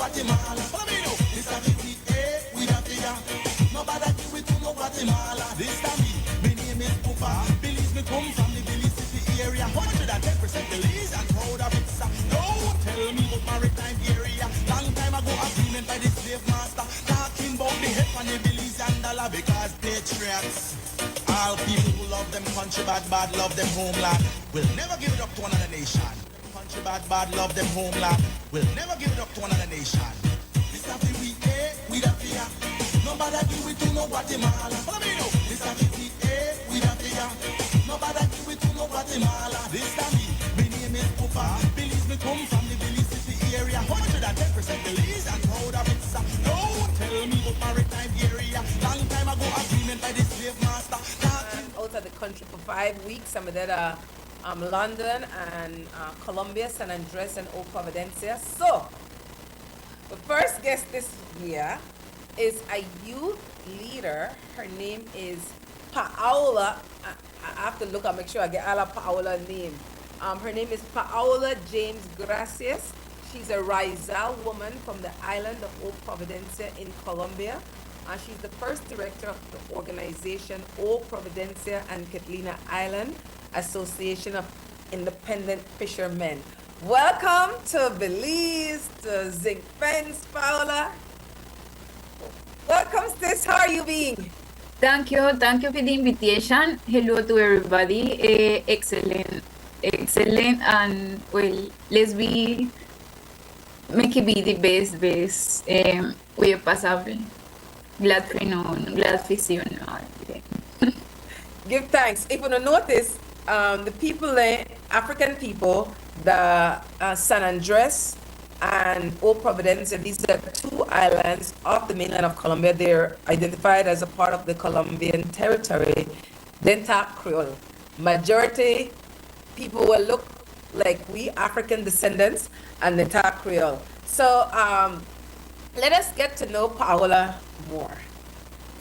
Guatemala. Follow me now. This a the we da fear. Nobody do it to no Guatemala. This a me. My name is Pupa. Belize me come from the Billy City area. 110% Belize and proud of it. Don't tell me about maritime area. Long time ago agreement by the slave master. Talking about the head on the Belize and dollar because patriots. All people who love them country bad love them homeland. Will never give it up to another nation. Country bad love them homeland. Will never give it up to another nation. This a the we da fear. Nobody do it to no Guatemala. Follow me now. This a the we da fear. Nobody do it to no Guatemala. This a me. My name is Pupa. Belize me come from the Billy City area. 110% Belize and proud of it. Don't tell me about maritime area. Long time ago agreement by the slave master. Out of the country for 5 weeks. Some of that London and Colombia, San Andres and Old Providencia. So, the first guest this year is a youth leader. Her name is Paola. I have to look and make sure I get all of Paola's name. Her name is Paola James Gracias. She's a Rizal woman from the island of Old Providencia in Colombia. She's the first director of the organization Old Providencia and Catalina Island Association of Independent Fishermen. Welcome to Belize, to Zinc Fence, Paola. Welcome, sis. How are you being? Thank you for the invitation. Hello to everybody. Excellent, and well, let's make it be the best way possible. Glad for seeing you. Give thanks. If you don't notice, the people there, African people, the San Andres and Old Providencia, these are two islands off the mainland of Colombia. They're identified as a part of the Colombian territory. Then talk Creole. Majority people will look like we African descendants and they talk Creole. So let us get to know Paola more.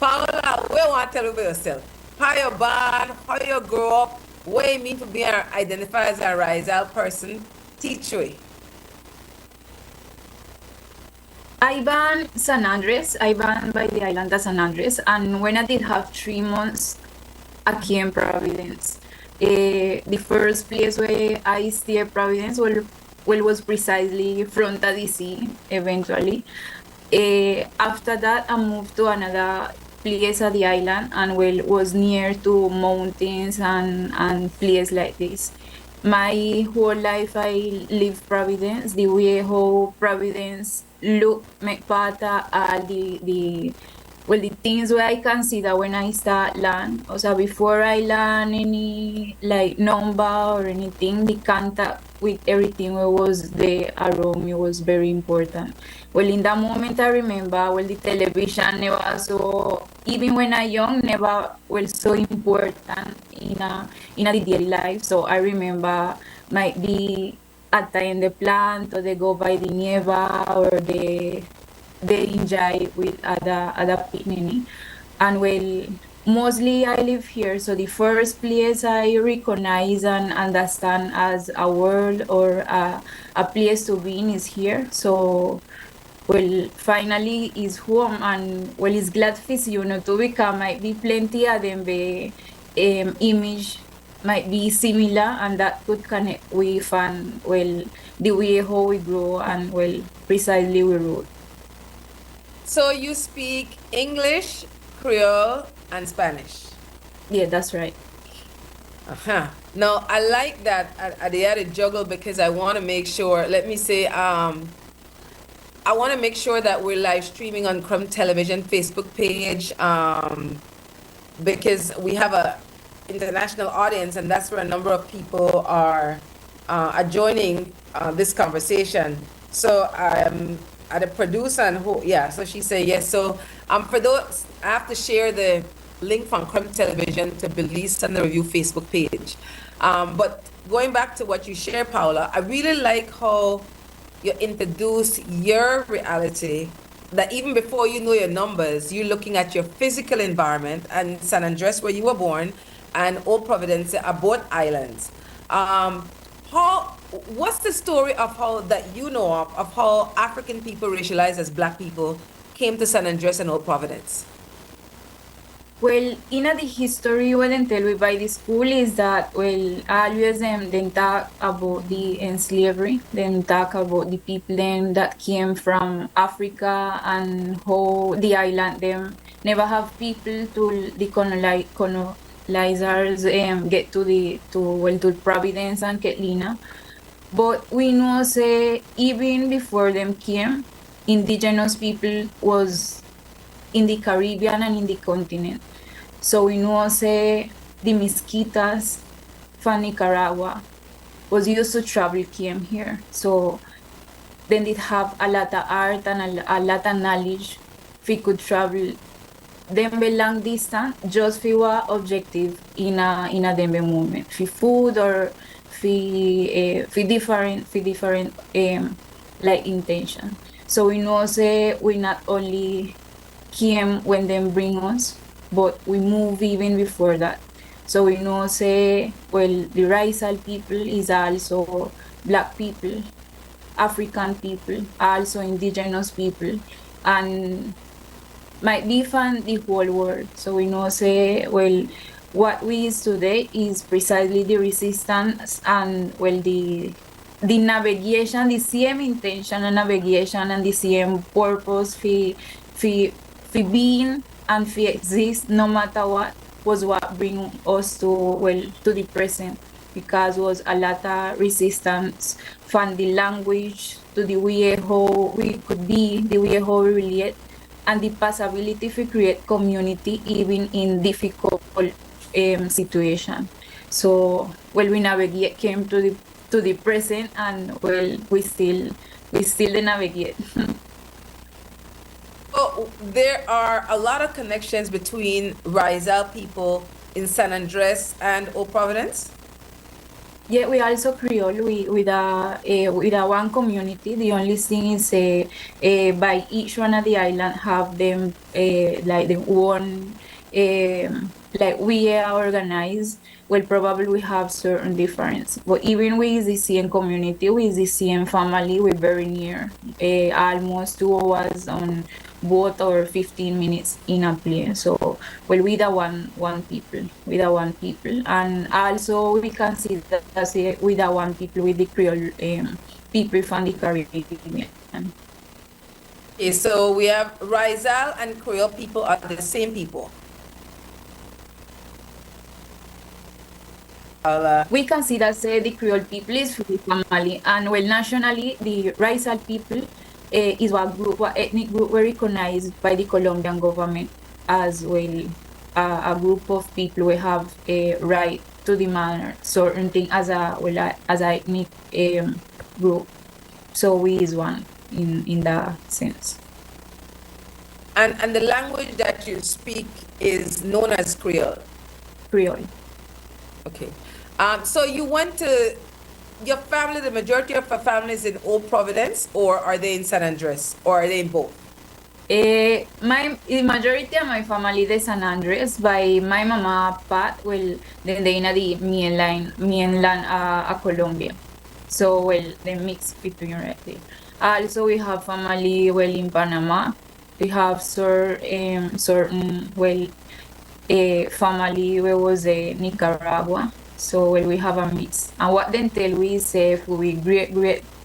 Paola, what you want to tell about yourself? How you born, how you grow up, what you mean to be identified as a Rizal person? Teach me. I born San Andres. I born by the island of San Andres, and when I did have 3 months aquí in Providence, the first place where I stayed at Providence was precisely front of DC eventually. After that, I moved to another place at the island and was near to mountains and places like this. My whole life I lived Providence, the way how Providence look, make part of all the things where I consider when I start learn. Also before I learn any like number or anything, the contact with everything that was there around me was very important. Well, in that moment I remember, the television never so, even when I young, never so important in the daily life. So I remember might be at in the plant or they go by the neighbor or they enjoy with other picnic. And mostly I live here, so the first place I recognize and understand as a world or a place to be in is here. So finally is home, and it's glad for you to become might be plenty of them image might be similar, and that could connect with and the way how we grow and precisely we wrote. So you speak English, Creole, and Spanish? Yeah, that's right. Now, I like that I had to juggle because I want to make sure, let me say, I want to make sure that we're live streaming on Crumb Television Facebook page because we have a international audience, and that's where a number of people are joining this conversation. So the producer and so she said yes. So for those, I have to share the link from Crumb Television to Belize Sunday Review Facebook page. But going back to what you shared, Paola, I really like how you introduce your reality, that even before you know your numbers, you're looking at your physical environment, and San Andres, where you were born, and Old Providencia are both islands. what's the story of how that you know of how African people racialized as black people came to San Andres and Old Providence? Well, in the history, what they tell we by the school is that, well, always them talk about the slavery, then talk about the people them that came from Africa and how the island them never have people to the colonizers get to Providence and Ketlina. But we know say even before them came, indigenous people was in the Caribbean and in the continent. So we know say the Mesquitas from Nicaragua was used to travel came here. So then they have a lot of art and a lot of knowledge. We could travel them be long distance just for what objective in a them movement. For food or for different like intention. So we know say we not only came when them bring us, but we move even before that. So we know say, well, the racial people is also black people, African people, also indigenous people, and might be from the whole world. So we know say, well, what we is today is precisely the resistance and, well, the navigation, the same intention and navigation and the same purpose for being and for exist no matter what was what bring us to the present, because was a lot of resistance from the language to the way how we could be, the way how we relate, and the possibility to create community even in difficult situation. So, well, we navigate came to the present, and, well, we still navigate. So there are a lot of connections between Rizal people in San Andres and Old Providence. Yeah, we also Creole with a one community. The only thing is by each one of the island have them like the one like we are organized. Well, probably we have certain difference, but even with the same community, with the same family, we're very near. Almost 2 hours on boat or 15 minutes in a plane. So, well, with a one people, and also we can see that with a one people with the Creole people from the Caribbean. Okay, so we have Rizal and Creole people are the same people. We can see that the Creole people is from the family, and, well, nationally the Rizal people is what ethnic group were recognized by the Colombian government as, well, a group of people who have a right to demand certain thing as a, well, as a ethnic group. So we is one in that sense. And the language that you speak is known as Creole. Creole. Okay. So you went to your family, the majority of your family is in Old Providence, or are they in San Andres, or are they in both? The majority of my family is San Andres. By my mama, Pat, well, then they in the mainland Colombia. So, well, they mix between right there. Also, we have family, well, in Panama. We have certain, well, family where was Nicaragua. So, well, we have a mix. And what then tell we say we great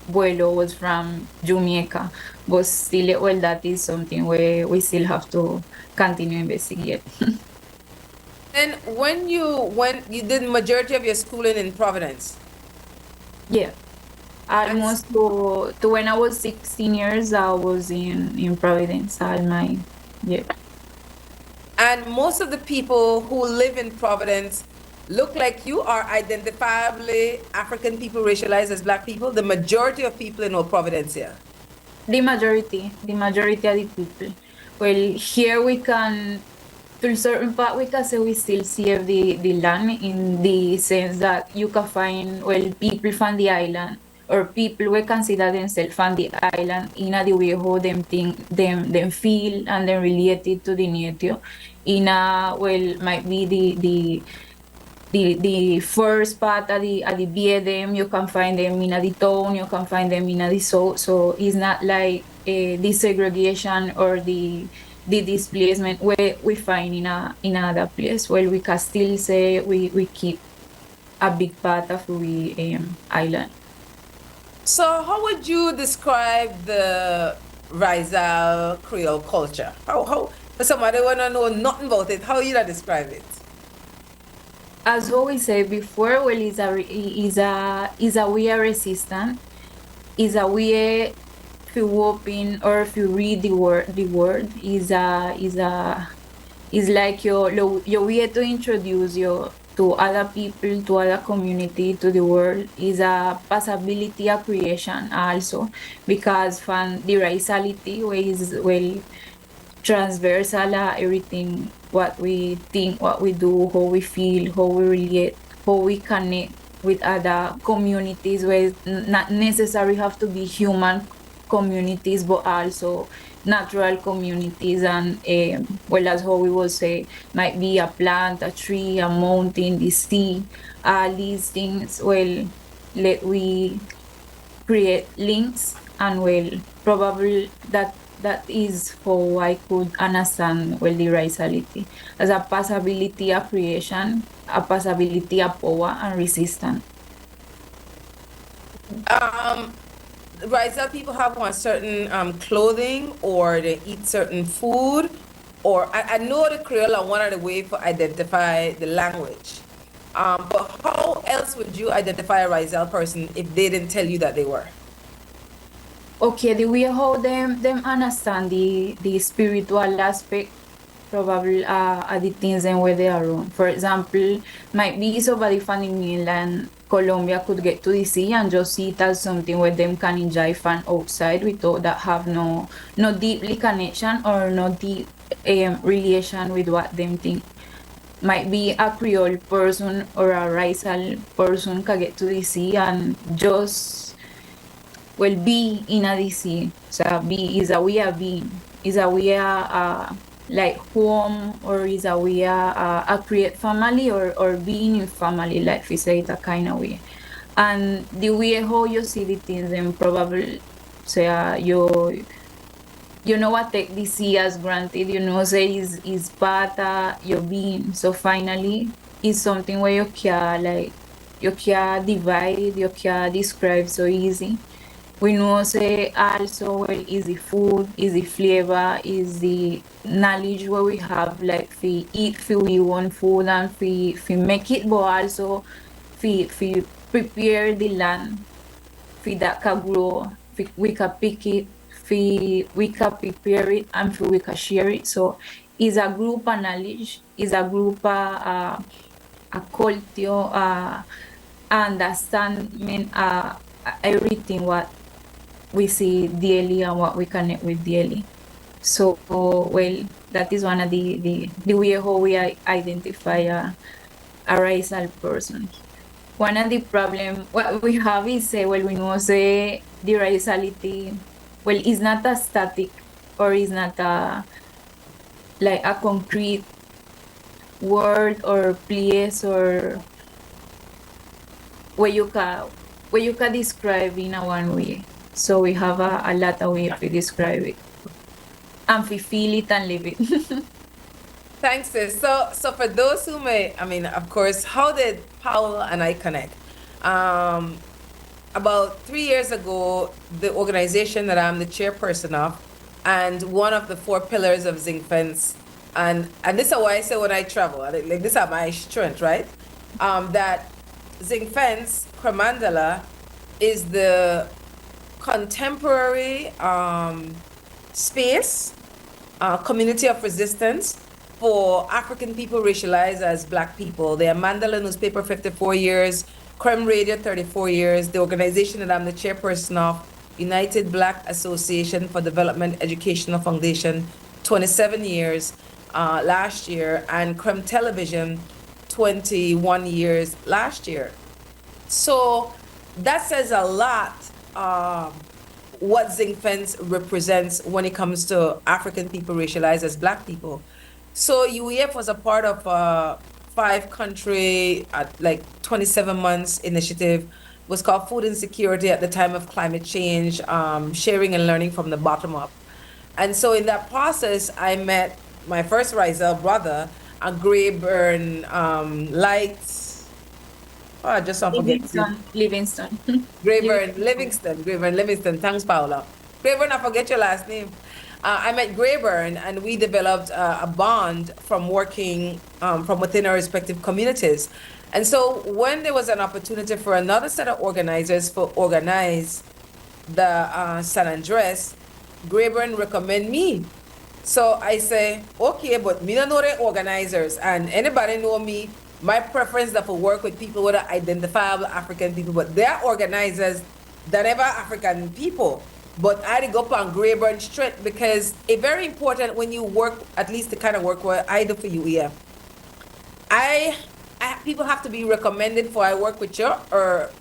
abuelo was from Jamaica, but still, well, that is something where we still have to continue investigate. And when you did majority of your schooling in Providence? Yeah. Almost to when I was 16 years, I was in Providence. All my, yeah. And most of the people who live in Providence look like you, are identifiably African people racialized as black people. The majority of people in Old Providence here. The majority of the people. Well, here we can, to a certain part, we can say we still see the land in the sense that you can find, well, people from the island or people we consider themselves from the island in a the way how them think, them feel and then related to the native. In a, well, might be the first part at the BDM, you can find them in the town, you can find them in the south. So it's not like the segregation or the displacement where we find in another place. Well, we can still say we keep a big part of we island. So, how would you describe the Rizal Creole culture? How for somebody who wanna know nothing about it, how you describe it? As we say before, well, is a we are resistant, is a way to open or if you read the word is like your way to introduce you to other people, to other community, to the world is a possibility of creation also, because from the raciality where is well transversal everything, what we think, what we do, how we feel, how we relate, how we connect with other communities where not necessarily have to be human communities but also natural communities, and well, as how we will say, might be a plant, a tree, a mountain, the sea, all these things. Well, let we create links, and well, probably that is how I could understand well the raciality as a possibility of creation, a possibility of power and resistance. Rizal people have one certain clothing, or they eat certain food, or I know the Creole are one of the way to identify the language. But how else would you identify a Rizal person if they didn't tell you that they were? Okay, the way how them understand the spiritual aspect probably are the things and where they are wrong. For example, might be somebody from the mainland Colombia could get to the sea and just see it as something where them can enjoy fun outside without that have no deeply connection or no deep relation with what them think. Might be a Creole person or a Rizal person can get to the sea and just well be in a DC. So be is a way of being, is a way like home, or is a way a create family or being in family, like we say it a kind of way. And the way how you see the things and probably say you know what take the sea as granted, you know, say is part of your being. So finally it's something where you can divide, you can describe so easy. We know say also well is the food, is the flavor, is the knowledge where we have like we eat fi we want food and we make it, but also we prepare the land fi that can grow, we can pick it, we can prepare it and we can share it. So is a group of knowledge, is a group a culture, understanding everything what we see daily and what we connect with daily. So, well, that is one of the way how we identify a racial person. One of the problem what we have is well, we know say the raciality, well, is not a static or is not a like a concrete word or place or where you can describe in a one way. So we have a lot of ways to describe it. And we feel it and live it. Thanks, sis. So for those who may, I mean, of course, how did Paula and I connect? About 3 years ago, the organization that I'm the chairperson of, and one of the 4 pillars of Zinc Fence, and this is why I say when I travel, like this is my strength, right? That Zinc Fence, Cremandala, is the contemporary space, community of resistance for African people racialized as Black people. The Mandela newspaper, 54 years, Creme Radio, 34 years, the organization that I'm the chairperson of, United Black Association for Development Educational Foundation, 27 years last year, and Creme Television, 21 years last year. So that says a lot what Zinc Fence represents when it comes to African people racialized as Black people. So UEF was a part of 5-country, like 27 months initiative. Was called Food Insecurity at the Time of Climate Change, sharing and learning from the bottom up. And so in that process, I met my first riser brother, a Grayburn Lights. Oh, I just don't forget. Livingston. Grayburn Livingston. Thanks, Paula. Grayburn, I forget your last name. I met Grayburn, and we developed a bond from working from within our respective communities. And so when there was an opportunity for another set of organizers to organize the San Andres, Grayburn recommend me. So I say, okay, but me don't know the organizers, and anybody know me. My preference is to work with people with identifiable African people, but they're organizers that ever African people. But I go up on Grayburn straight because it's very important when you work, at least the kind of work what I do for you here. People have to be recommended for I work with you, or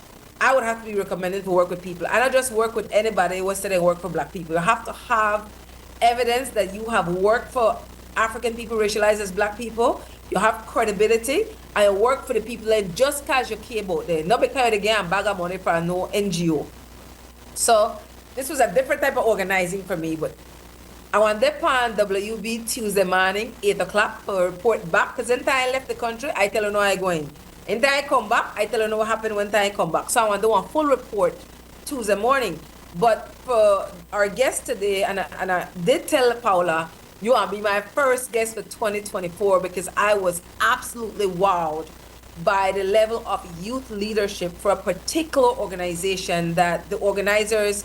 I would have to be recommended to work with people. I don't just work with anybody who said they work for black people. You have to have evidence that you have worked for African people racialized as black people. You have credibility, and you work for the people and just cause you care about them. Not because they get a bag of money for no NGO. So this was a different type of organizing for me, but I went there on WB Tuesday morning, 8 o'clock, to report back, because until I left the country, I tell you no I going. Until I come back, I tell you know what happened when I come back. So I want to do a full report Tuesday morning. But for our guest today, and I did tell Paula, you want to be my first guest for 2024 because I was absolutely wowed by the level of youth leadership for a particular organization that the organizers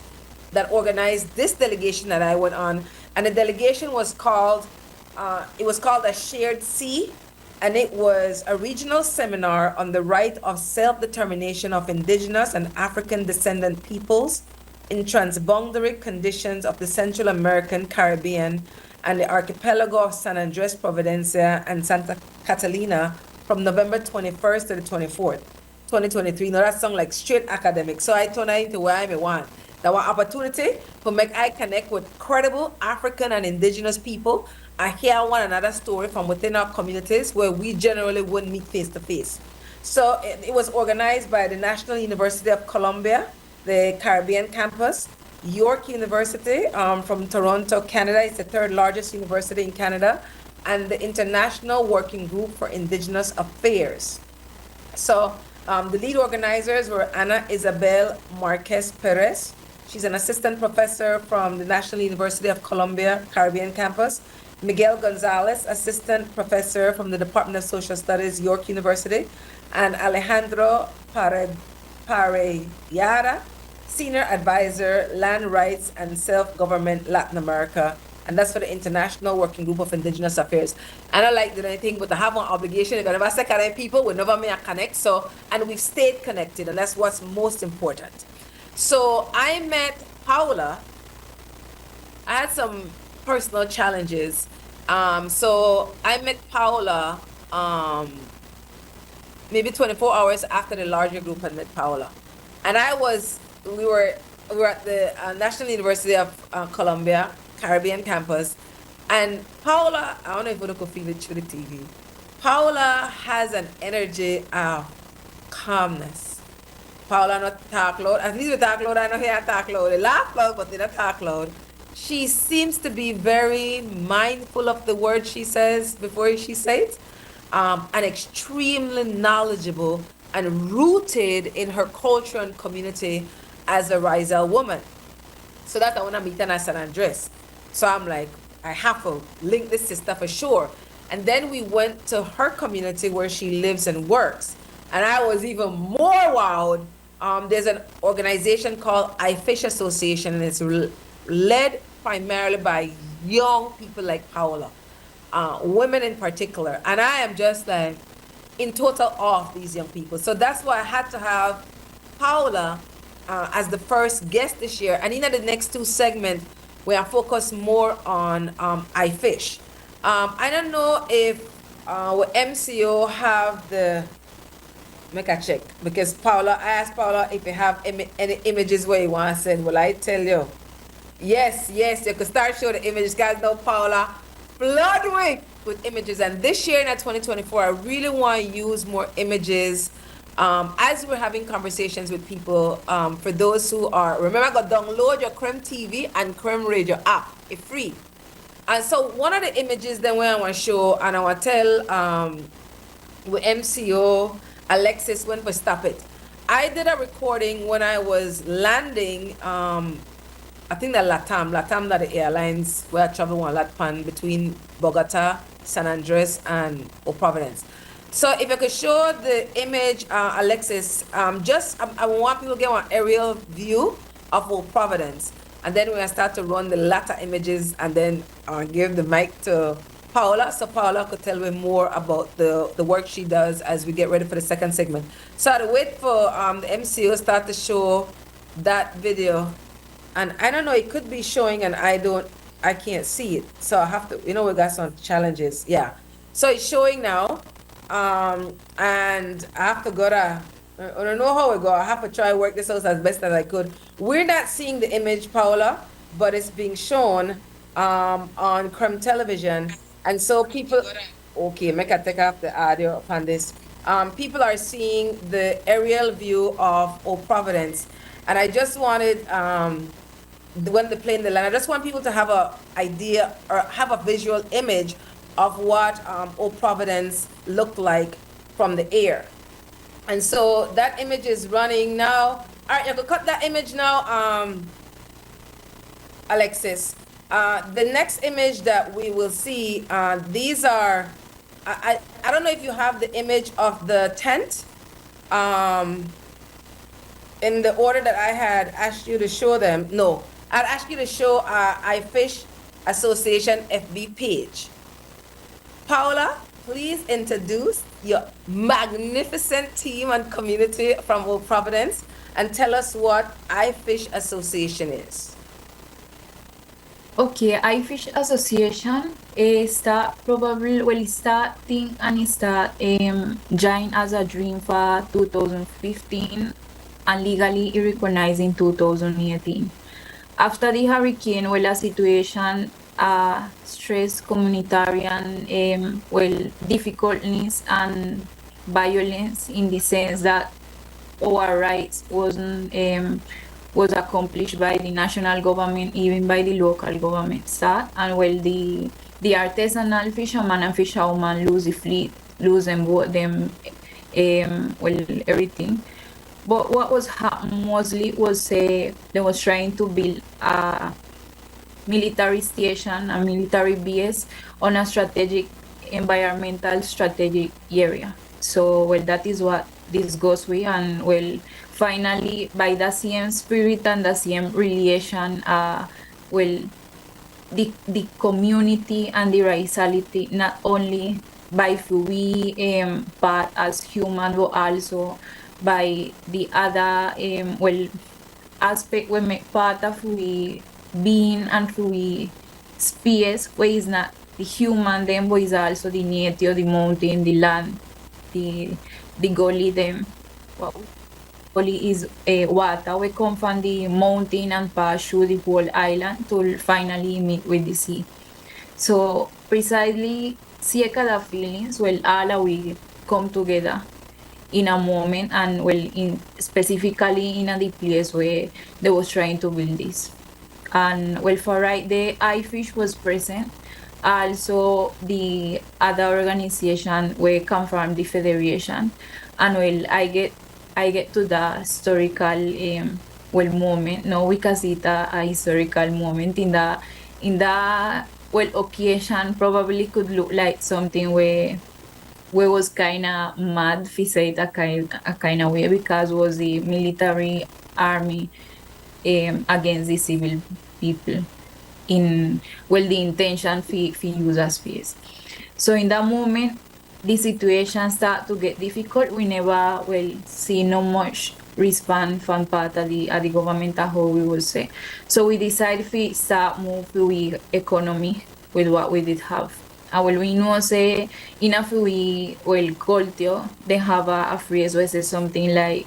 that organized this delegation that I went on. And the delegation was called, a Shared Sea, and it was a regional seminar on the right of self-determination of indigenous and African descendant peoples in transboundary conditions of the Central American, Caribbean, and the archipelago of San Andres, Providencia, and Santa Catalina from November 21st to the 24th, 2023. Now that sounds like straight academic. So I turn into where I want. That one opportunity to make I connect with credible African and indigenous people. I hear one another story from within our communities where we generally wouldn't meet face to face. So it was organized by the National University of Columbia, the Caribbean campus, York University from Toronto, Canada. It's the third largest university in Canada, and the International Working Group for Indigenous Affairs. So the lead organizers were Ana Isabel Marquez Perez. She's an assistant professor from the National University of Columbia, Caribbean campus. Miguel Gonzalez, assistant professor from the Department of Social Studies, York University. And Alejandro Parellada, senior advisor, land rights and self-government Latin America. And that's for the International Working Group of Indigenous Affairs. And I like doing anything, but I have an obligation. If I never say connect people, we never may connect. So, and we've stayed connected, and that's what's most important. So I met Paula. I had some personal challenges. So I met Paula maybe 24 hours after the larger group had met Paula. And we were at the National University of Columbia, Caribbean campus. And Paula, I don't know if you could feel it through the TV. Paula has an energy of calmness. Paula not talk loud. At least we talk loud, I know here talk loud. They laugh loud, but they don't talk loud. She seems to be very mindful of the words she says before she says it, and extremely knowledgeable and rooted in her culture and community as a Rizal woman. So that I want to meet her at San Andres. So I'm like, I have to link this sister for sure. And then we went to her community where she lives and works. And I was even more wowed. There's an organization called iFish Association, and it's led primarily by young people like Paula, women in particular. And I am just like in total awe of these young people. So that's why I had to have Paula as the first guest this year. And in the next two segments, we are focused more on iFish. I don't know if MCO have the, make a check, because Paula, I asked Paula if you have any images where you want to send. Well, I tell you, yes, you can start showing the images. Guys know Paula flood with with images, and this year in 2024, I really want to use more images as we're having conversations with people. For those who are, remember, go download your Chrome TV and Chrome Radio app. It's free. And so one of the images that I want to show, and I want to tell with MCO Alexis when we stop it. I did a recording when I was landing. I think that Latam, that the airlines where I travel one Latpan between Bogota, San Andres, and Providence. So if I could show the image, Alexis, I want people to get an aerial view of Providence. And then we're going to start to run the latter images and then give the mic to Paola, so Paola could tell me more about the work she does as we get ready for the second segment. So I'd wait for the MCO start to show that video. And I don't know, it could be showing and I can't see it. So I have to, we got some challenges. Yeah. So it's showing now. And I have to go to, I don't know how we go. I have to try to work this out as best as I could. We're not seeing the image, Paola, but it's being shown on Chrome television. And so people, okay, make I take off the audio upon this. People are seeing the aerial view of Providence. And I just wanted, when the plane land, I just want people to have an idea or have a visual image of what Providence looked like from the air. And so that image is running now. All right, you can cut that image now, Alexis. The next image that we will see, these are, I don't know if you have the image of the tent in the order that I had asked you to show them. No, I'd ask you to show I Fish Association FB page. Paola, please introduce your magnificent team and community from Old Providence and tell us what I Fish Association is. Okay, I Fish Association start starting and start join as a dream for 2015 and legally recognized in 2018. After the hurricane, the situation stress, communitarian, difficulties and violence in the sense that our rights was accomplished by the national government, even by the local government start, and the artisanal fisherman and fisherwoman lose the fleet, lose them both them, everything. But what was happening mostly was they was trying to build a military station, a military base on a environmental strategic area. So that is what this goes with, and finally by the same spirit and the same relation, the community and the raciality, not only by who we part as human, but also by the other aspect we make part of we being and who we space, where is not the human, then where is also the nature, the mountain, the land, the gully, them. Gully is water. We come from the mountain and pass through the whole island to finally meet with the sea. So precisely, see the feelings, all we come together in a moment, and specifically in the place where they was trying to build this. And for right there, iFish was present. Also, the other organization where come from the federation, and I get to the historical moment. No, we can see a historical moment in the occasion probably could look like something where was kind of mad, if you say it a kind of way, because was the military army against the civil people in the intention for use a space. So in that moment, the situation start to get difficult. We never see no much response from part of the government, how we will say. So we decided to start move to the economy with what we did have. And we know say enough we culture, they have a phrase where says something like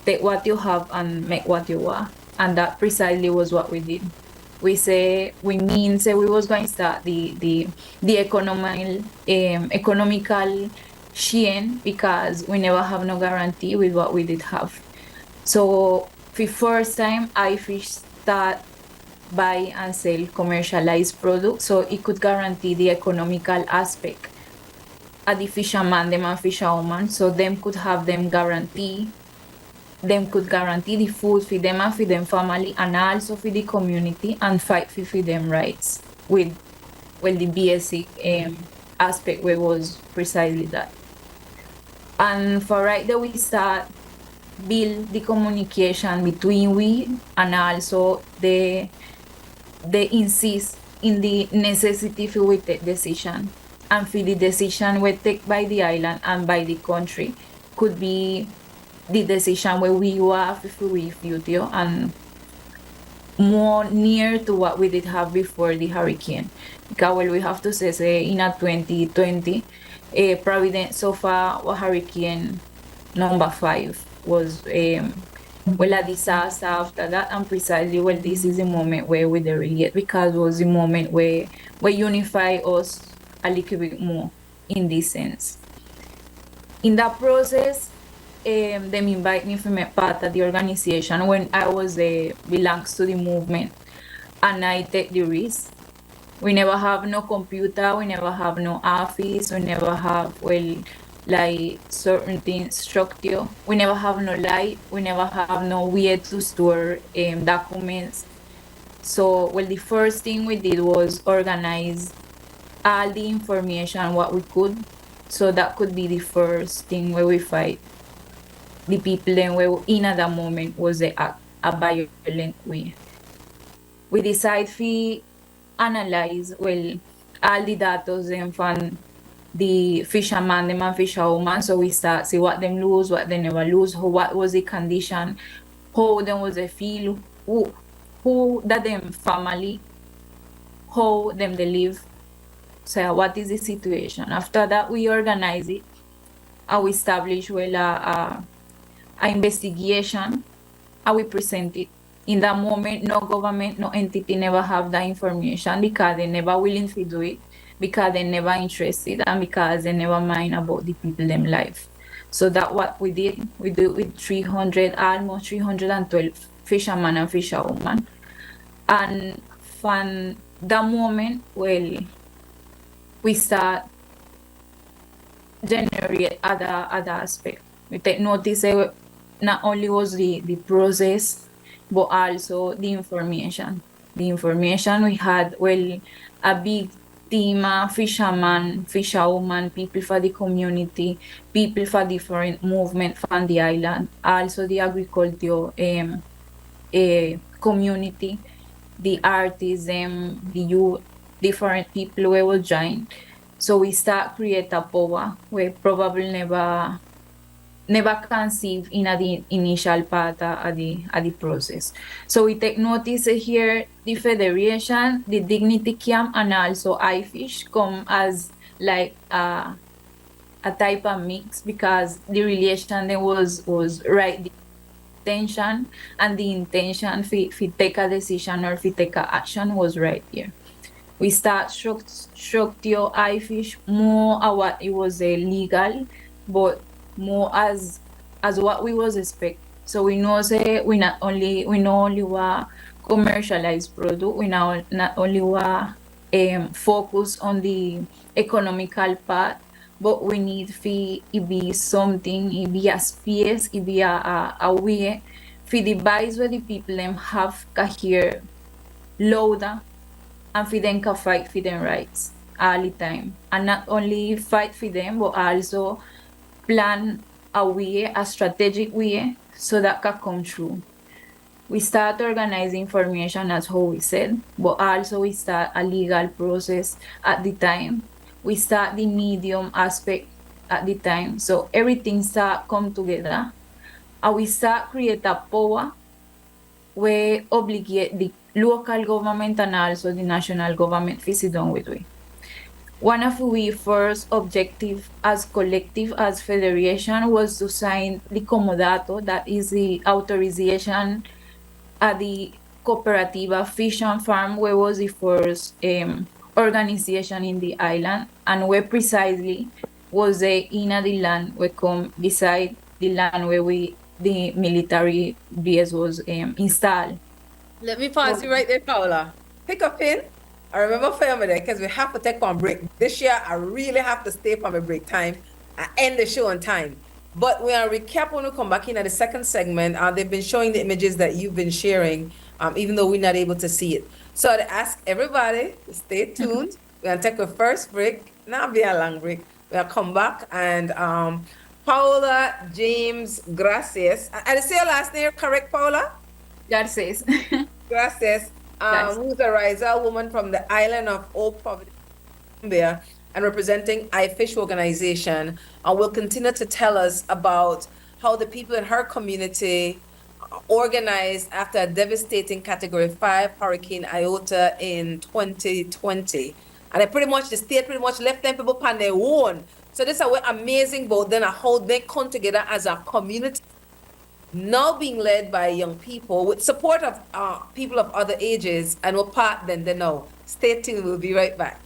take what you have and make what you want. And that precisely was what we did. we mean say we was going to start the economical chain because we never have no guarantee with what we did have. So for first time, iFish start buy and sell commercialized products, so it could guarantee the economical aspect at the fisherman, them and fisherwoman, so them could have them could guarantee the food for them and for them family and also for the community and fight for them rights with the basic aspect where was precisely that. And for right there we start build the communication between we and also they insist in the necessity for we take decision and for the decision we take by the island and by the country could be the decision where we were if we future and more near to what we did have before the hurricane. Because well, we have to say in a 2020, Providence so far hurricane number 5 was well a disaster after that, and precisely well this is the moment where we relate because it was the moment where unify us a little bit more in this sense. In that process, them invite me to make part of the organization when I was belongs to the movement and I take the risk. We never have no computer, we never have no office, we never have like certain things structure. We never have no light, we never have no way to store documents. So the first thing we did was organize all the information what we could. So that could be the first thing where we fight the people then were in at that moment was a violent way. We decide to analyze all the data from the fisherman, them and fisherwoman. So we start see what them lose, what they never lose, what was the condition, how them was they feel, who that them family, how them they live. So what is the situation? After that we organize it and we establish a investigation and we present it. In that moment, no government, no entity never have that information because they never willing to do it, because they never interested, and because they never mind about the people them life. So that what we did. We do it with almost 312 fishermen and fisherwomen. And from that moment, we start generate other aspect. We take notice not only was the process, but also the information. The information we had, a big team of fishermen, fisherwomen, people for the community, people for different movement from the island, also the agriculture community, the artists, the youth, different people we will join. So we start create a power we probably never conceived in the initial part of the process. So we take notice here the federation, the dignity camp, and also iFish come as like a type of mix because the relation there was right, the intention and the intention if take a decision or if take a action was right here. We start structure iFish more at what it was legal, but more as what we was expect. So we know say we not only were commercialized product, we now not only were focus on the economical part, but we need it be something, it be a space, it be a way for the buys where the people them have here louder and for them can fight for them rights all the time. And not only fight for them, but also plan a way, a strategic way, so that can come true. We start organizing information as how we said, but also we start a legal process at the time. We start the medium aspect at the time. So everything start come together. And we start create a power where obligate the local government and also the national government to sit down with we. One of our first objective as collective, as federation, was to sign the comodato, that is the authorization at the Cooperativa Fish and Farm, where was the first organization in the island, and where precisely was the Ina the land where come beside the land where the military base was installed. Let me pause you right there, Paula. Pick a pin. I remember filming it because we have to take one break. This year, I really have to stay for my break time. I end the show on time. But we'll recap when we come back in at the second segment. They've been showing the images that you've been sharing, even though we're not able to see it. So I'd ask everybody to stay tuned. We're going to take a first break. Not be a long break. We'll come back and Paula James Gracias. I say your last name correct, Paula? Garces. Gracias, who's a Riza woman from the island of Old Providence, Colombia, and representing iFish organization, will continue to tell us about how the people in her community organized after a devastating Category 5 Hurricane Iota in 2020. And the state pretty much left them people on their own. So this is what amazing about then how they come together as a community, now being led by young people with support of people of other ages, and we're part then they know. Stay tuned, we'll be right back.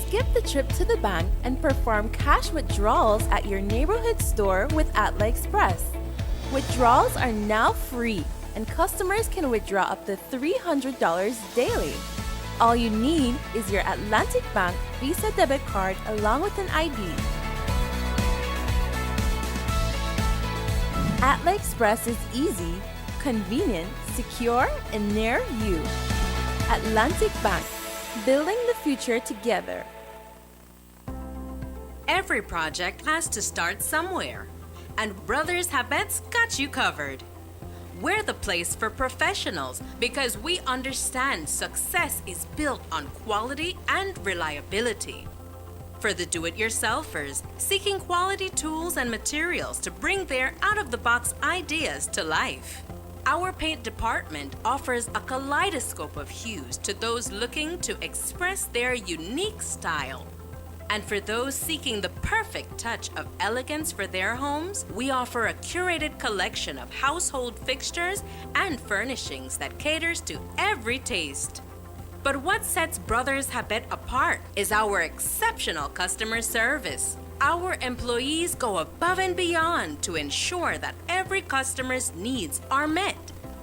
Skip the trip to the bank and perform cash withdrawals at your neighborhood store with Atla Express. Withdrawals are now free, and customers can withdraw up to $300 daily. All you need is your Atlantic Bank Visa debit card along with an ID. Atla Express is easy, convenient, secure, and near you. Atlantic Bank, building the future together. Every project has to start somewhere, and Brothers Habet's got you covered. We're the place for professionals because we understand success is built on quality and reliability. For the do-it-yourselfers seeking quality tools and materials to bring their out-of-the-box ideas to life, our paint department offers a kaleidoscope of hues to those looking to express their unique style. And for those seeking the perfect touch of elegance for their homes, we offer a curated collection of household fixtures and furnishings that caters to every taste. But what sets Brothers Habet apart is our exceptional customer service. Our employees go above and beyond to ensure that every customer's needs are met.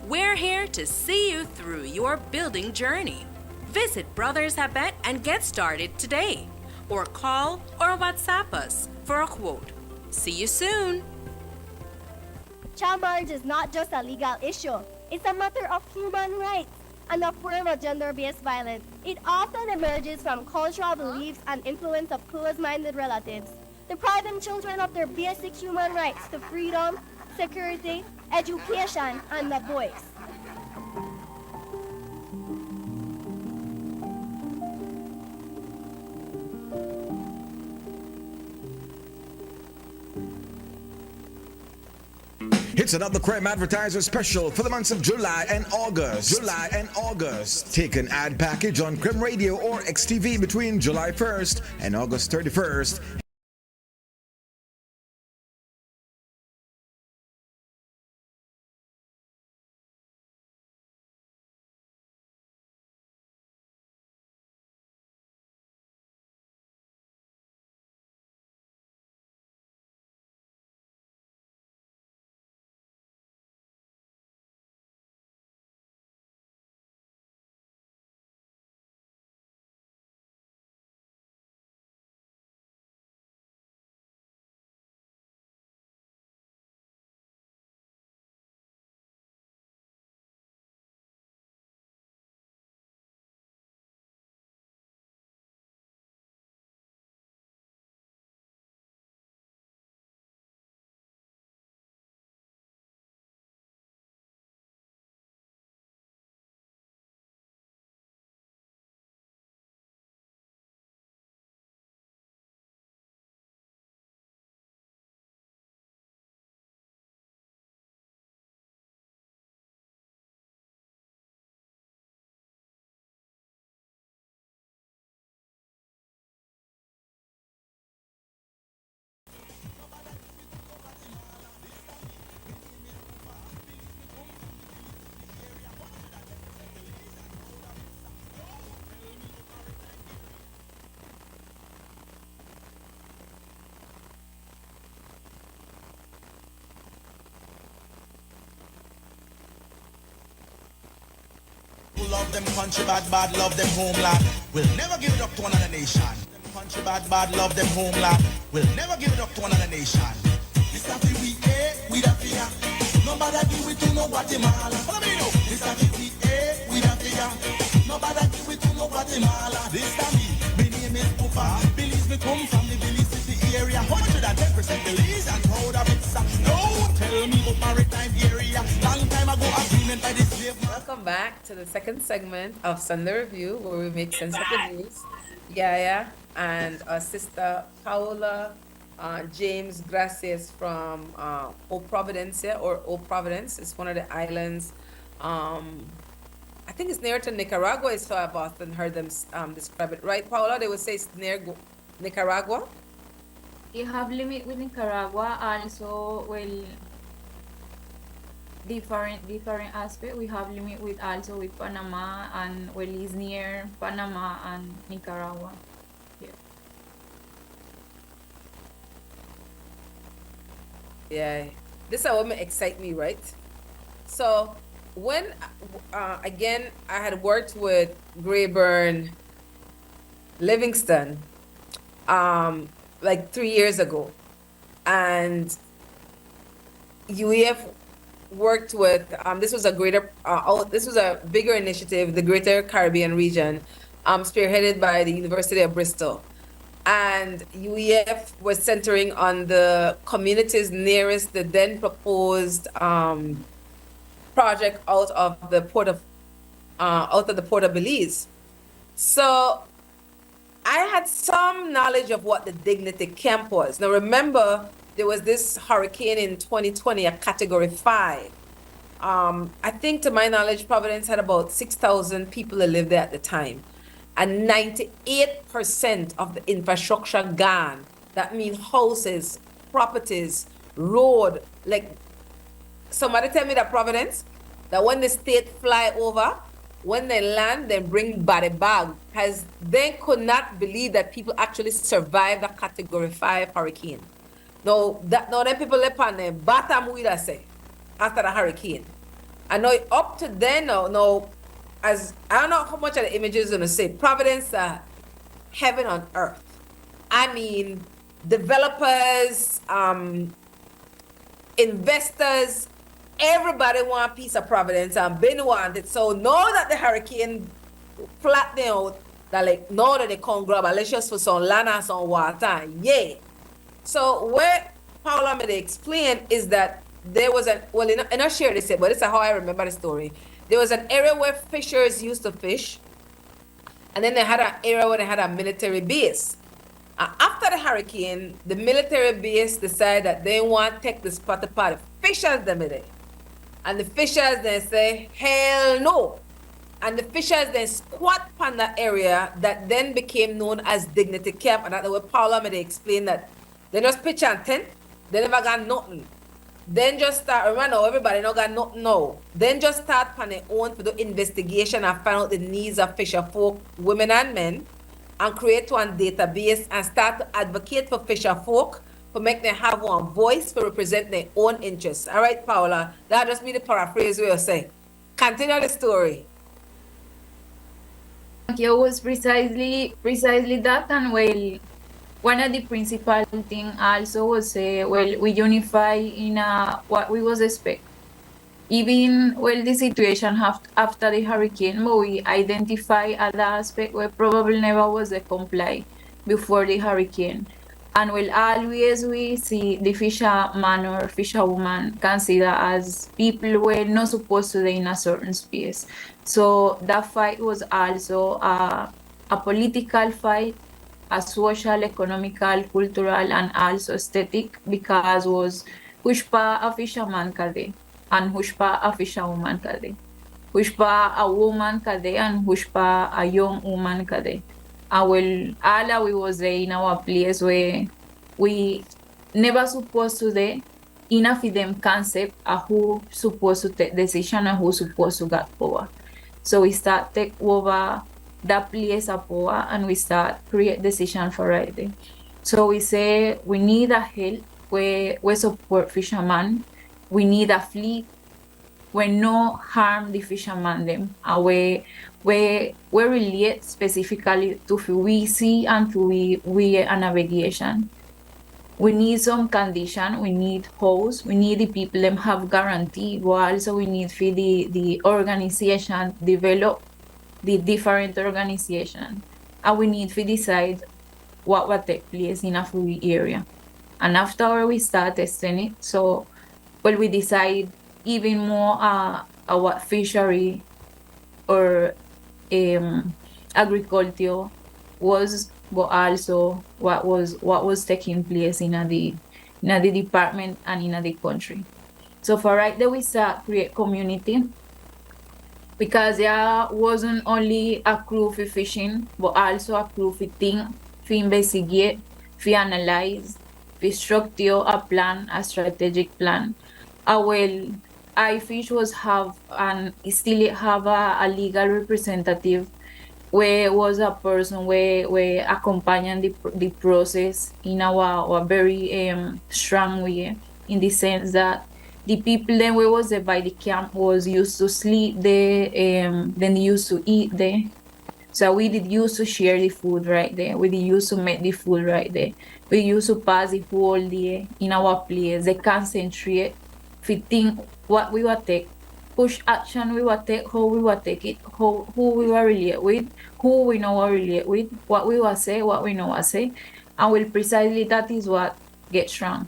We're here to see you through your building journey. Visit Brothers Habet and get started today. Or call or WhatsApp us for a quote. See you soon. Child marriage is not just a legal issue. It's a matter of human rights and a form of gender-based violence. It often emerges from cultural beliefs and influence of closed-minded relatives, depriving children of their basic human rights to freedom, security, education, and a voice. It's another Crime Advertiser special for the months of July and August. Take an ad package on Crime Radio or XTV between July 1st and August 31st love them country, bad, bad, love them homeland. We'll never give it up to another nation. Country, bad, bad, love them homeland. We'll never give it up to another nation. This a we we the fear. Nobody give it to no Guatemala. Follow me now. This a we the fear. Nobody give it to no Guatemala. This time me name is Pupa. Belize me come from the Belize City area. 110% Belize and proud of it. No, tell me about maritime area. Long time ago agreement by the slave. Welcome back to the second segment of Sunday Review, where we make sense of the news. YaYa and our sister Paola James Gracias from O Providencia or O Providence. It's one of the islands. I think it's near to Nicaragua, so I've often heard them describe it. Right, Paola? They would say it's near Nicaragua? You have limit with Nicaragua, also, different aspect. We have limit with also with Panama, and is near Panama and Nicaragua. Yeah, this is what excite me, right? So when again I had worked with Grayburn Livingston like 3 years ago, and UEF worked with this was a bigger initiative, the Greater Caribbean region, spearheaded by the University of Bristol. And UEF was centering on the communities nearest the then proposed project out of the port of Belize. So I had some knowledge of what the Dignity Camp was. Now remember, there was this hurricane in 2020, a Category 5. I think, to my knowledge, Providence had about 6,000 people that lived there at the time. And 98% of the infrastructure gone. That means houses, properties, road. Like, somebody tell me that Providence, that when the state fly over, when they land, they bring body bag, because they could not believe that people actually survived a Category 5 hurricane. Now them people live on the bottom, we say, after the hurricane. And now up to then, now, as I don't know how much of the images gonna say, Providence, heaven on earth. I mean, developers, investors, everybody want a piece of Providence and been wanted. So now that the hurricane flattened out, that like now that they can't grab a just for some land and some water, yeah. So what Paola made explain is that there was and I share this, but this is how I remember the story. There was an area where fishers used to fish, and then they had an area where they had a military base. After the hurricane, the military base decided that they want to take the spot apart. The fishers them there. And the fishers then say, hell no. And the fishers then squat on that area that then became known as Dignity Camp. And that's the way Paola made explain that they just pitch and tent, they never got nothing. Then just start, remember now, everybody not got nothing now. Then just start on their own to do investigation and find out the needs of fisher folk, women and men, and create one database and start to advocate for fisher folk, to make them have one voice, to represent their own interests. All right, Paola, that just me the paraphrase we will say. Continue the story. It was precisely that, and one of the principal thing also was we unify in what we was expect. Even the situation after the hurricane, but we identify other aspect where probably never was a comply before the hurricane. And always we see the fisherman or fisherwoman considered as people who were not supposed to be in a certain space. So that fight was also a political fight, a social, economical, cultural, and also aesthetic, because was hushpa a fisherman kade and hushpa a fisherwoman kade, hushpa a woman kade and hushpa a young woman kade. All we was there in our place where we never supposed to there enough of them concept of who supposed to take decision and who supposed to get power. So we start take over that place of power and we start create decision for right there. So we say we need a help where we support fishermen, we need a fleet, we no harm the fisherman them, and we relate specifically to we see and to we a navigation. We need some condition, we need hosts, we need the people them have guarantee, but also we need for the organization develop the different organization, and we need to decide what will take place in a free area. And after we start testing it, so well we decide even more what fishery or agriculture was, but also what was taking place in the department and in the country. So for right there we start create community, because there wasn't only a crew for fishing, but also a crew for think, for investigate, for analyze, for structure a plan, a strategic plan. Well, iFish was have and still have a legal representative, where was a person where accompanying the process in our very strong way, in the sense that the people then we was there by the camp was used to sleep there, then used to eat there. So we did used to share the food right there. We did used to make the food right there. We used to pass the whole day in our place. They concentrate, think what we would take, push action we would take, how we would take it, who we were relate with, who we know we relate with, what we will say, what we know what say. And well, precisely that is what gets wrong.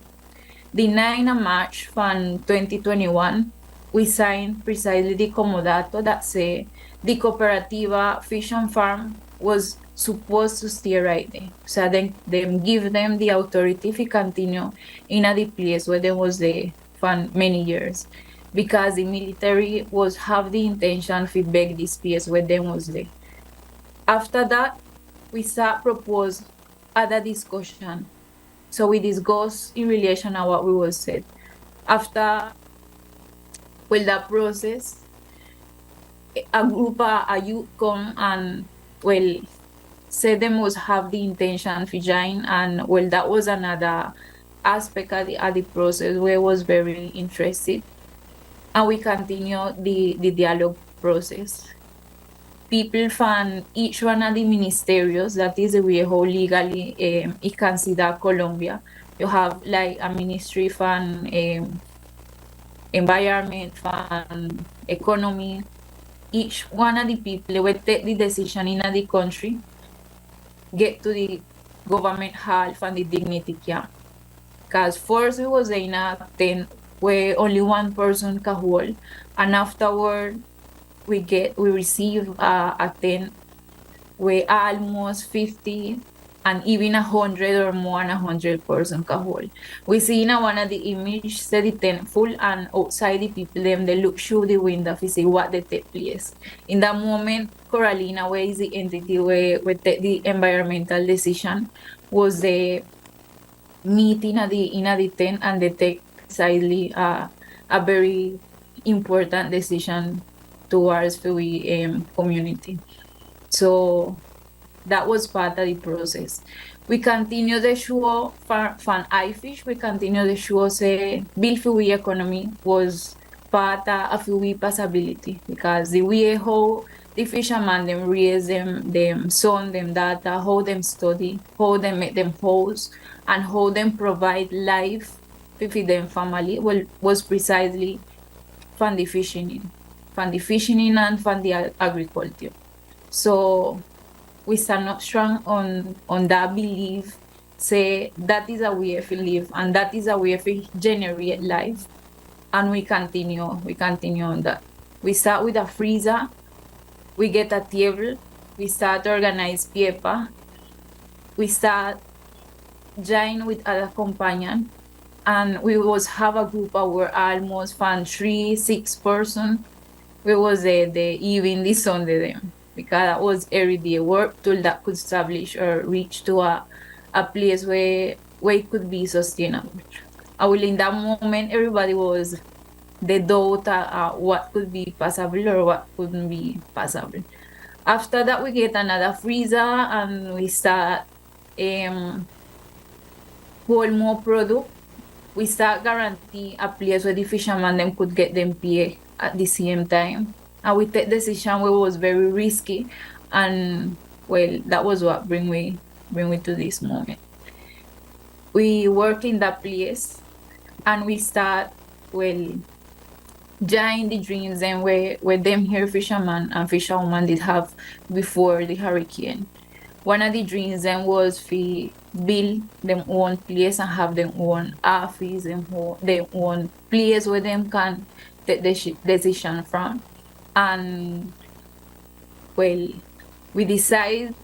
The 9th of March from 2021, we signed precisely the comodato that say the cooperativa fish and farm was supposed to stay right there. So then give them the authority to continue in the place where they was there for many years. Because the military was have the intention to beg this place where they was there. After that, we start propose other discussion. So we discuss in relation to what we was said. After that process, a group a youth come and say them was have the intention to join, and that was another aspect of the process where I was very interested. And we continue the dialogue process. People from each one of the ministerios, that is the way how legally it consider Colombia. You have like a ministry from environment, from economy. Each one of the people will take the decision in the country, get to the government hall from the dignity camp. Because first we was in a tent where only one person can hold, and afterward we receive a tent where almost 50 and even 100 or more than 100 person can hold. We see in one of the image, say the tent full, and outside the people them they look through the window to see what they take place. In that moment, Coralina, where is the entity where take the environmental decision, was the meeting in the tent, and they take precisely a very important decision towards the community. So that was part of the process. We continue the show from iFish. We continue the show say build for we economy was part of we possibility, because the way how the fishermen them raise them son, them data, how them study, how them make them house, and how them provide life to feed them family was precisely from the fishing and from the agriculture. So we stand up strong on that belief, say that is a way to live, and that is a way to generate life, and we continue on that. We start with a freezer, we get a table, we start to organize paper, we start join with other companion, and we was have a group of almost from 3-6 person. We was even the Sunday them, because that was everyday work tool that could establish or reach to a place where it could be sustainable. In that moment, everybody was the doubt what could be possible or what couldn't be possible. After that, we get another freezer, and we start hold more product. We start guarantee a place where the fishermen them could get them pay at the same time. And we take decision we was very risky, and well, that was what bring me to this moment. We work in that place, and we start well join the dreams and where them here fisherman and fisherwoman did have before the hurricane. One of the dreams then was to build them own place and have them own office and their own place where them can take the decision from. And well, we decide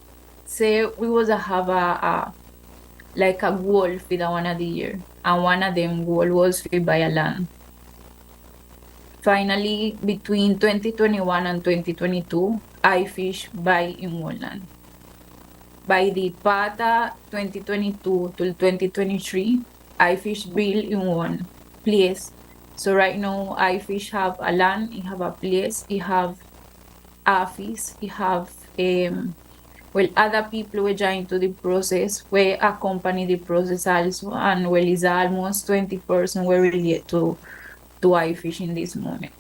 say we was a have a like a goal for the one of the year, and one of them goal was to buy a land. Finally, between 2021 and 2022, I fish buy in one land. By the pata 2022 to 2023, I fish build in one place. So right now, I fish have a land, it have a place, it have office, it have well, other people were join to the process, we accompany the process also, and well, it's almost 20% were related to I fish in this moment.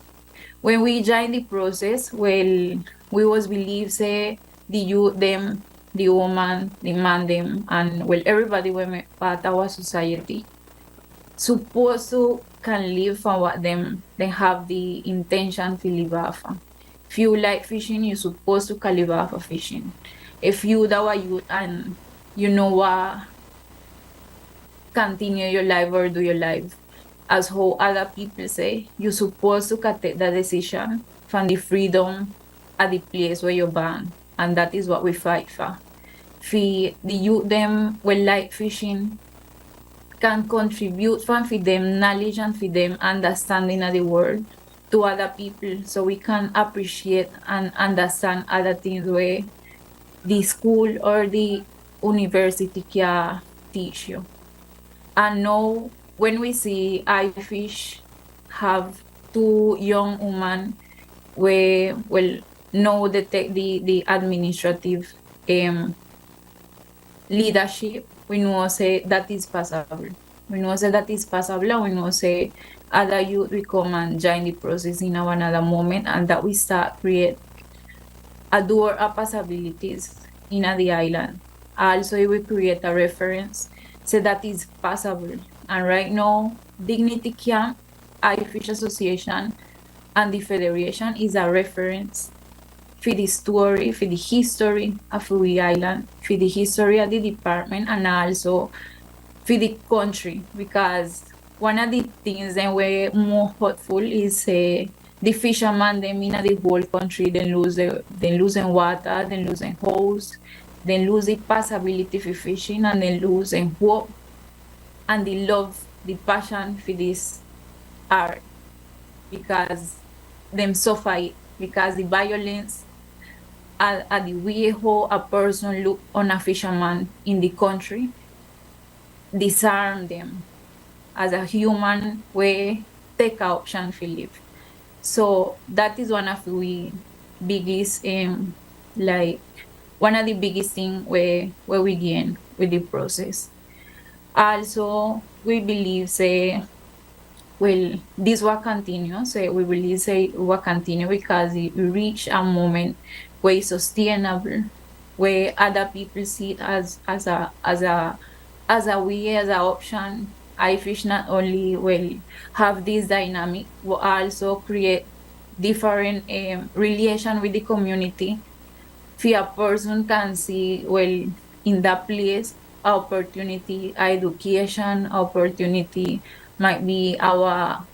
When we join the process, well, we was believe say the youth them, the woman, the man them, and well, everybody when part of our society supposed to can live from what them they have the intention to live off. If you like fishing, you're supposed to can live off of fishing. If you that were youth and you know what continue your life or do your life as how other people say, you're supposed to take the decision from the freedom at the place where you're born. And that is what we fight for. For the youth them will like fishing, can contribute from for them knowledge and for them understanding of the world to other people, so we can appreciate and understand other things where the school or the university can teach you. And now when we see I fish have two young women where well know the administrative leadership, we know say that is possible. We know say that is possible, and we know say other youth will come and join the process in another moment, and that we start create a door of possibilities in the island. Also, it will create a reference, so that is possible. And right now, Dignity Camp, Fish Association, and the Federation is a reference for the story, for the history of the island, for the history of the department, and also for the country. Because one of the things that we're more hopeful is the fishermen, they mean the whole country, they losing water, they losing holes, they lose the possibility for fishing, and they losing hope and the love, the passion for this art, because them suffer it, because the violence are the way how a person look on a fisherman in the country disarm them as a human way take option to live. So that is one of the biggest like one of the biggest thing where we gain with the process. Also, we believe say well, this will continue. So we believe say it will continue because it reach a moment where it's sustainable, where other people see it as a way, as an option. I fish not only will have this dynamic, but also create different relation with the community. For a person can see well in that place opportunity, education, opportunity might be our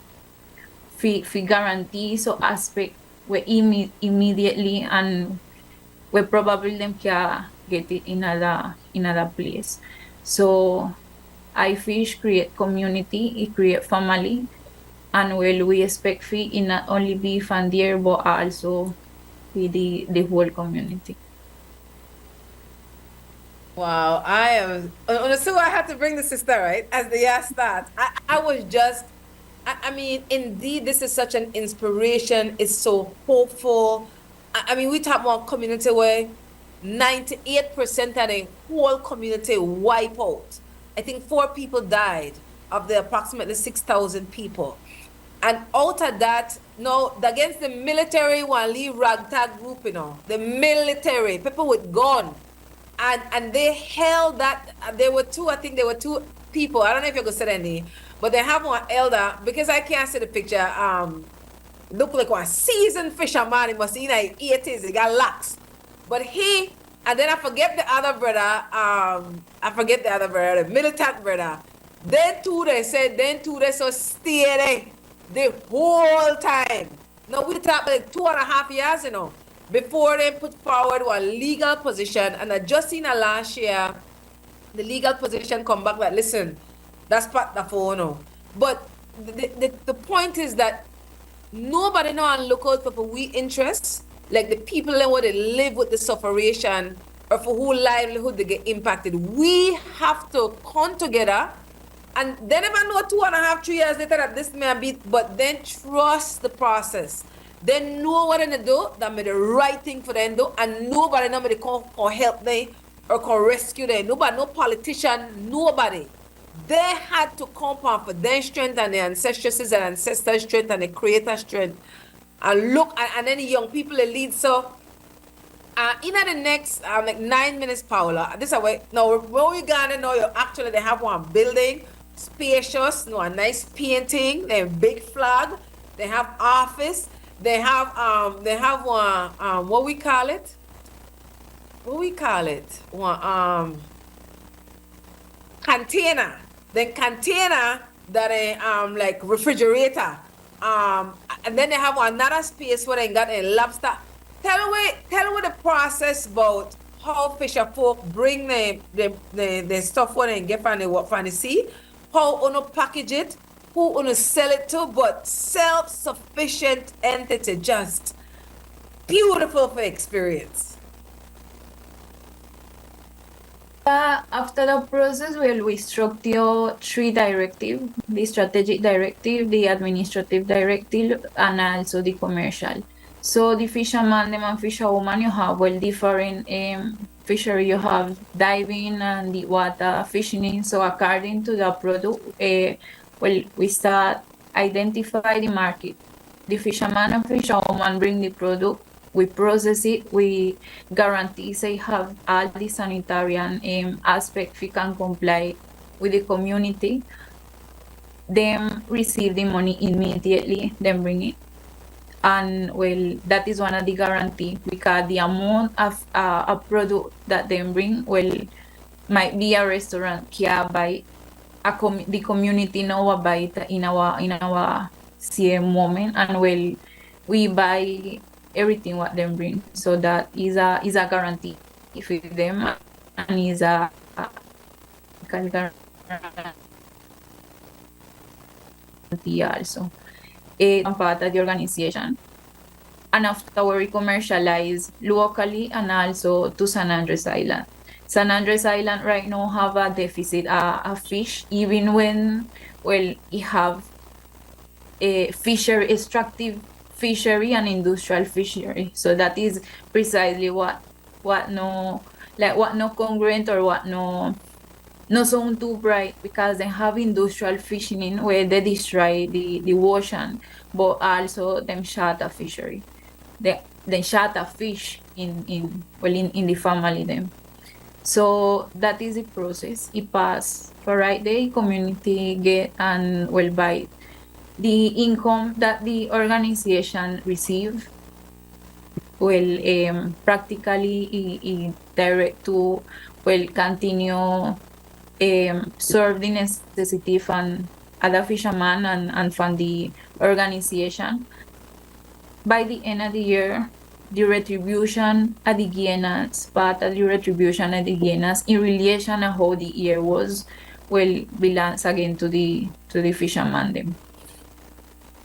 fee guarantee, so aspect where immediately and we probably them can get it in another place. So I fish create community, it create family, and well we expect fee in not only be from there but also with the whole community. Wow, I am. So I had to bring the sister, right? As the year starts, I was just, I mean, indeed, this is such an inspiration. It's so hopeful. I mean, we talk about community where 98% of the whole community wipe out. I think 4 people died of the approximately 6,000 people. And out of that, no, against the military one leave ragtag group, the military, people with gun. And they held that, there were two people, I don't know if you could say their name, but they have one elder, because I can't see the picture, look like one seasoned fisherman, he must be in his 80s, he got locks. But and then I forget the other brother, the militant brother. Then too, they so stay there the whole time. Now we talk like 2.5 years, before they put forward one legal position. And I just seen last year, the legal position come back like, listen, that's part the phone. But the point is that nobody know and look out for we interests, like the people in where they live with the sufferation or for whose livelihood they get impacted. We have to come together, and they never know 2.5, 3 years later that this may be, but then trust the process. They know what they do, that may the right thing for them do, and nobody can help them or can rescue them. Nobody, no politician, nobody. They had to come up for their strength and their ancestors' and ancestors' strength and the creator strength. And look, and then the young people they lead. So, in the next like 9 minutes, Paula, this is way. Now, when we got to know, actually they have one building, spacious, a nice painting, they have big flag, they have office, they have one what we call it? One container. Then container that like refrigerator. And then they have another space where they got a lobster. Tell me the process about how fisher folk bring the stuff when they get from the sea, how you package it, who you sell it to, but self-sufficient entity, just beautiful for experience. After the process, we structure 3 directives: the strategic directive, the administrative directive, and also the commercial. So the fisherman, and fisherwoman, you have different fishery. You have diving and the water fishing. So according to the product, we start identify the market. The fisherman and fisherwoman bring the product. We process it, we guarantee they have all the sanitary aspects we can comply with the community. Them receive the money immediately, then bring it. And that is one of the guarantee, because the amount of a product that they bring might be a restaurant can buy, the community know buy it in our same moment, and we buy everything what them bring. So that is a guarantee for them, and is a guarantee also. It's part of the organization. And after we commercialize locally and also to San Andres Island. San Andres Island right now have a deficit of fish, even when it have a fishery, extractive fishery and industrial fishery. So that is precisely what no congruent or what no sound too bright, because they have industrial fishing where they destroy the ocean, but also them shot a fishery. They shot a fish in the family them. So that is the process. It pass for right day, community get and buy the income that the organization receive practically direct to continue serve the necessity from other fishermen and from the organization. By the end of the year, the retribution at the Guianas, part of the retribution at the Guianas in relation to how the year was, belongs again to the fishermen them.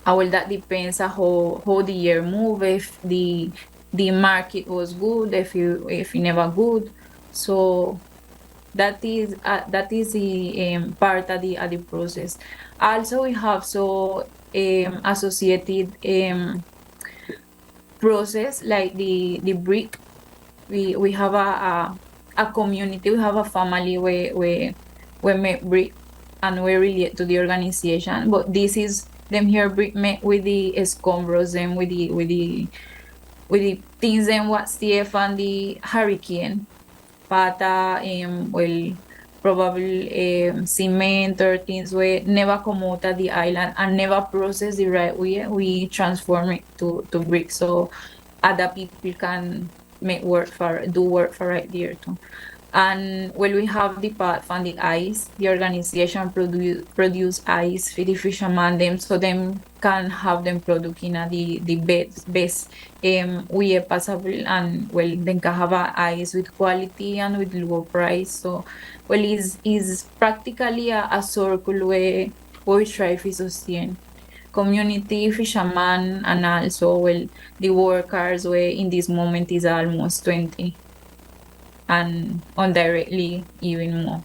That depends on how the year move, if the market was good, if it never good. So that is the part of the process. Also, we have associated process like the brick. We have a community, we have a family where we make brick and we relate to the organization. But this is them here met with the escombros and with the things and what's the and the hurricane pata well probably cement or things we never come out of the island and never process the right way. We transform it to brick so other people can make work for do work for right there too. And when we have the part from the ice, the organization produce ice for the fishermen them so them can have them product in the best way possible and well then can have a ice with quality and with low price. So well is practically a circle where we try to sustain community fisherman and also well the workers where in this moment is almost 20 and indirectly even more.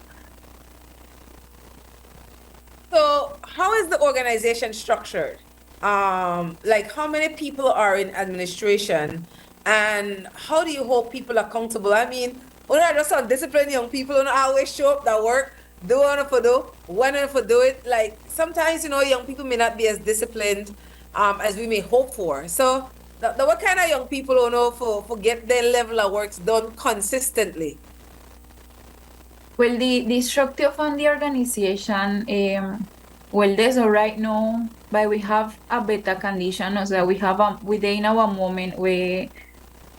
So, how is the organization structured? Like, how many people are in administration, and how do you hold people accountable? I mean, we're not just on discipline young people, don't always show up that work, do what for do, when for do it. Like sometimes, young people may not be as disciplined as we may hope for. So, what kind of young people for get their level of works done consistently? Well, the structure of the organization, well, there's a right now, but we have a better condition, so we have within our moment where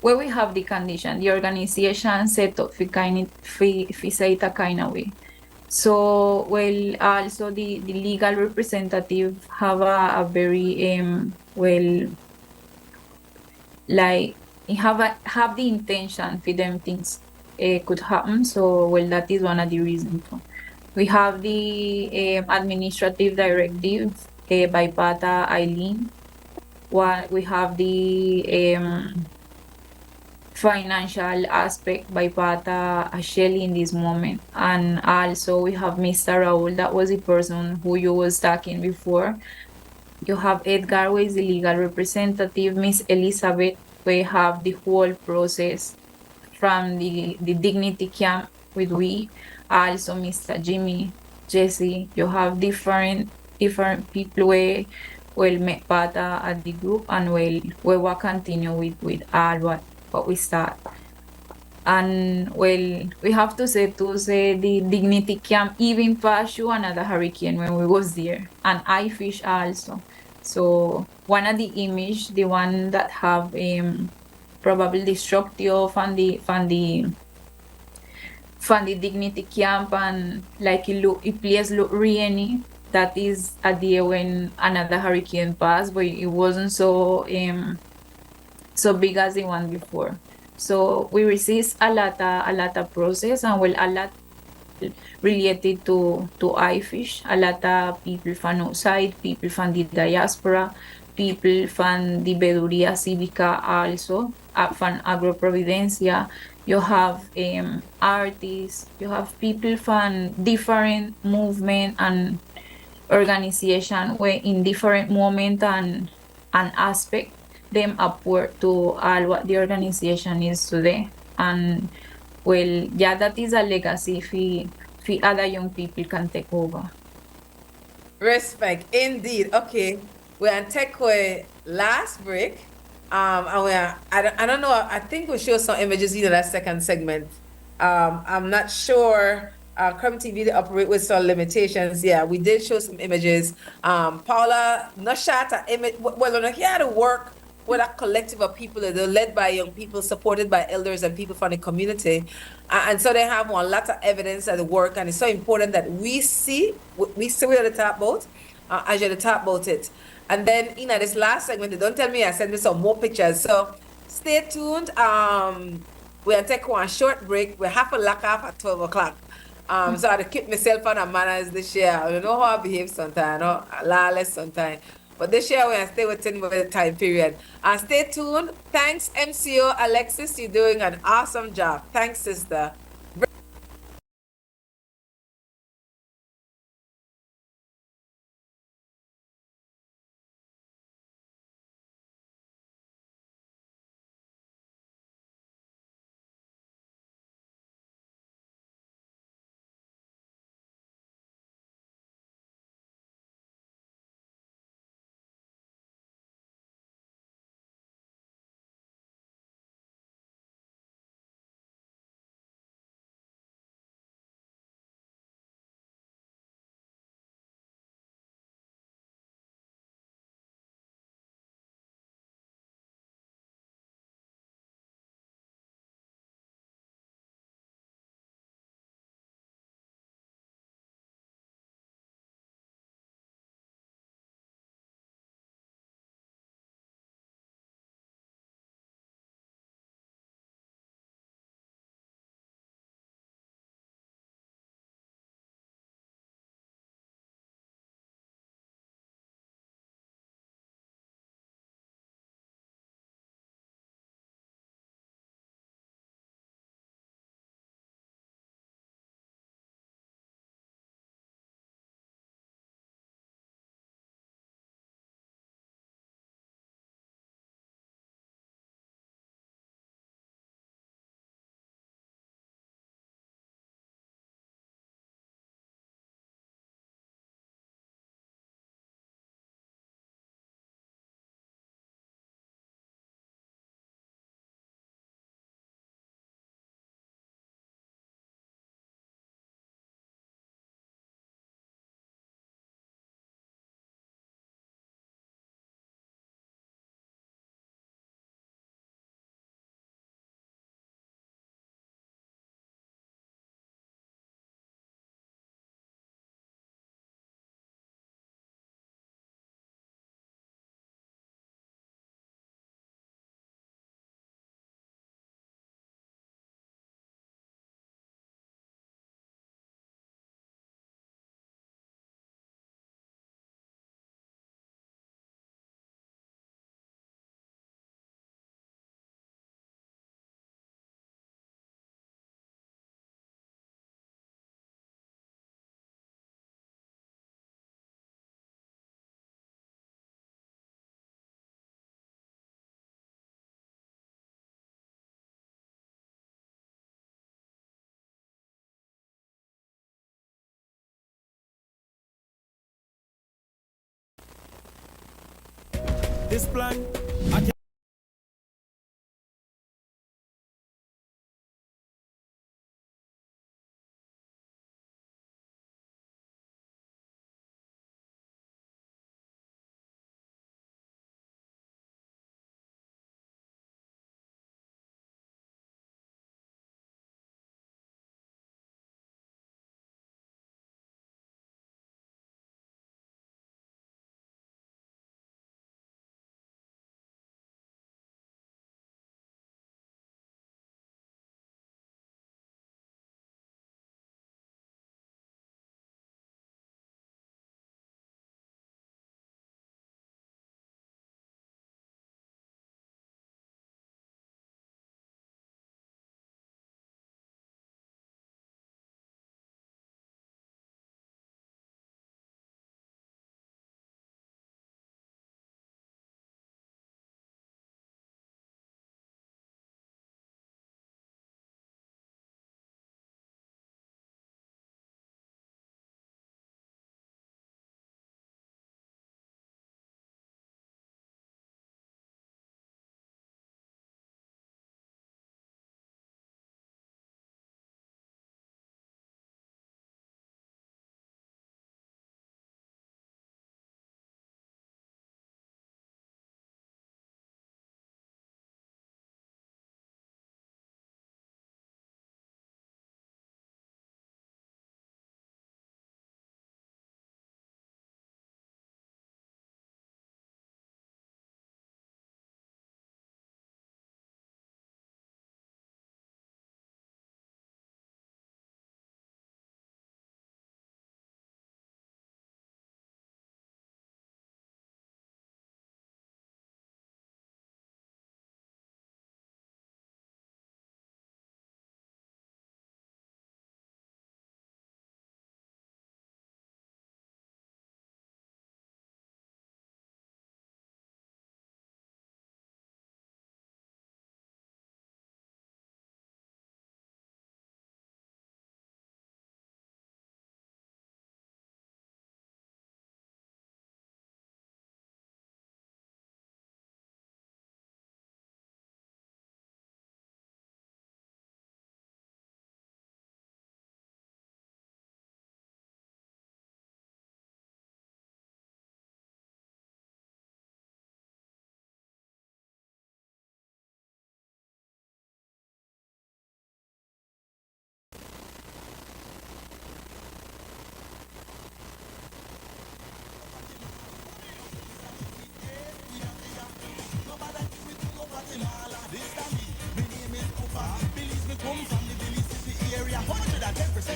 we have the condition, the organization set up fi say it a kind of way. So, well, also the legal representative have a very well like have the intention for them things could happen. So well, that is one of the reasons. We have the administrative directive by Pata Eileen. What we have the financial aspect by Pata Asheli in this moment, and also we have Mr. Raul. That was the person who you was talking before. You have Edgar, who is the legal representative, Miss Elizabeth, we have the whole process from the dignity camp with we, also Mr. Jimmy, Jesse, you have different people where will make part at the group and we will continue with all what we start. And well, we have to say the dignity camp even pass through another hurricane when we was there, and I fish also. So one of the image, the one that have probably the structure from the dignity camp and like it place look rainy. That is a day when another hurricane passed, but it wasn't so big as the one before. So we resist a lot of process and well a lot related to iFish. A lot of people from outside, people from the diaspora, people from the Beduria Cívica also, from Agroprovidencia. You have artists, you have people from different movement and organization where in different moment and aspect them upward to all what the organization is today. And well, yeah, that is a legacy if other young people can take over. Respect, indeed. Okay, we're on take away last break. And I don't know. I think we show some images in that second segment. I'm not sure. Crumb TV they operate with some limitations. Yeah, we did show some images. Paula, not shot an image. Well, no, he had to work with a collective of people that are led by young people, supported by elders and people from the community. And so they have a lot of evidence of the work, and it's so important that we see we're the top boat, as you're the top boat it. And then, this last segment, they don't tell me I send me some more pictures. So stay tuned. We'll take one short break. We have a lock off at 12 o'clock. So I had to keep myself on a manners this year. I don't know how I behave sometimes, lawless sometimes. But this year, we're going to stay within the time period. And stay tuned. Thanks, MCO Alexis. You're doing an awesome job. Thanks, sister. This plan, I can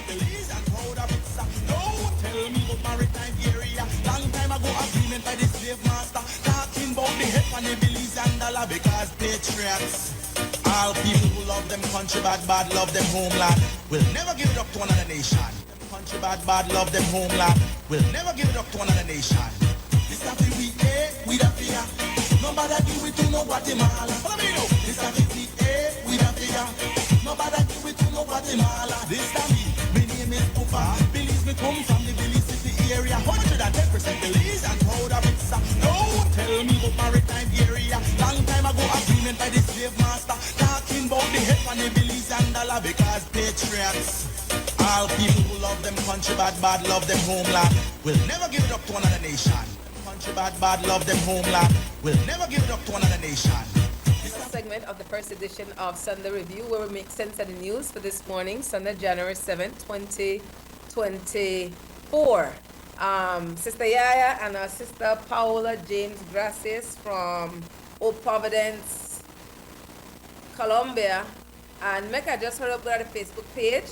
Belize and proud of it, sir. Don't tell me about maritime area. Long time ago, agreement by the slave master. Talking about the head on the Belize and dollar because patriots. All people who love them country bad, bad, love them homeland. Will never give it up to another nation. Country bad, bad, love them homeland. Will never give it up to another nation. This is we we the fear. Nobody do it to no Guatemala. Follow me now. This is we the fear. Nobody do it to no Guatemala. This time me name is Ufa. Belize me come from the Belize City area. 110% Belize and proud of it, sir. Don't tell me about maritime area. Long time ago agreement by the slave master. Talking about the head on the Belize and dollar because patriots. All people who love them country bad, bad, love them homeland. Will never give it up to another nation. Country bad, bad, love them homeland. Will never give it up to another nation. Segment of the first edition of Sunday Review, where we make sense of the news for this morning, Sunday, January 7th, 2024. Sister YaYa and our sister Paola James Gracias from Old Providence, Colombia. And make I just hurry up, go to the Facebook page.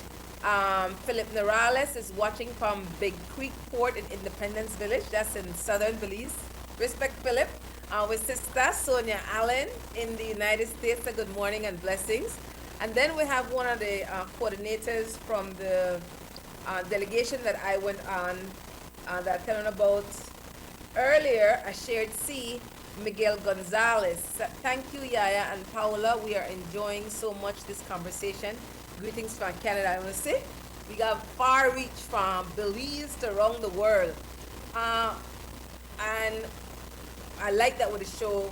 Philip Morales is watching from Big Creek Port in Independence Village. That's in southern Belize. Respect, Philip. With Sister Sonia Allen in the United States. Good morning and blessings. And then we have one of the coordinators from the delegation that I went on that I telling about earlier, a shared sea, Miguel Gonzalez. Thank you, YaYa and Paola. We are enjoying so much this conversation. Greetings from Canada. I want to say we got far reach from Belize to around the world. And I like that with the show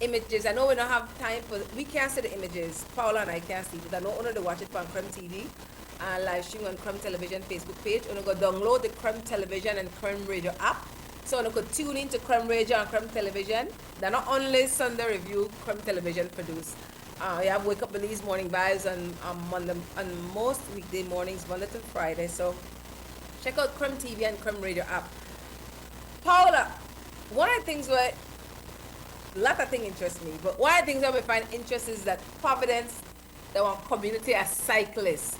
images. I know we don't have time for, we can't see the images. Paula and I can't see, but I know only to watch it from Creme TV and live stream on Creme Television Facebook page. And you go download the Creme Television and Creme Radio app. So you could tune into Creme Radio and Creme Television. They're not only Sunday Review, Creme Television produce. You have Wake Up Belize Morning Vibes on Monday, on most weekday mornings, Monday to Friday. So check out Creme TV and Creme Radio app. Paula, one of the things where a lot of things interest me, but one of the things that we find interest is that Providence, they want community as cyclists.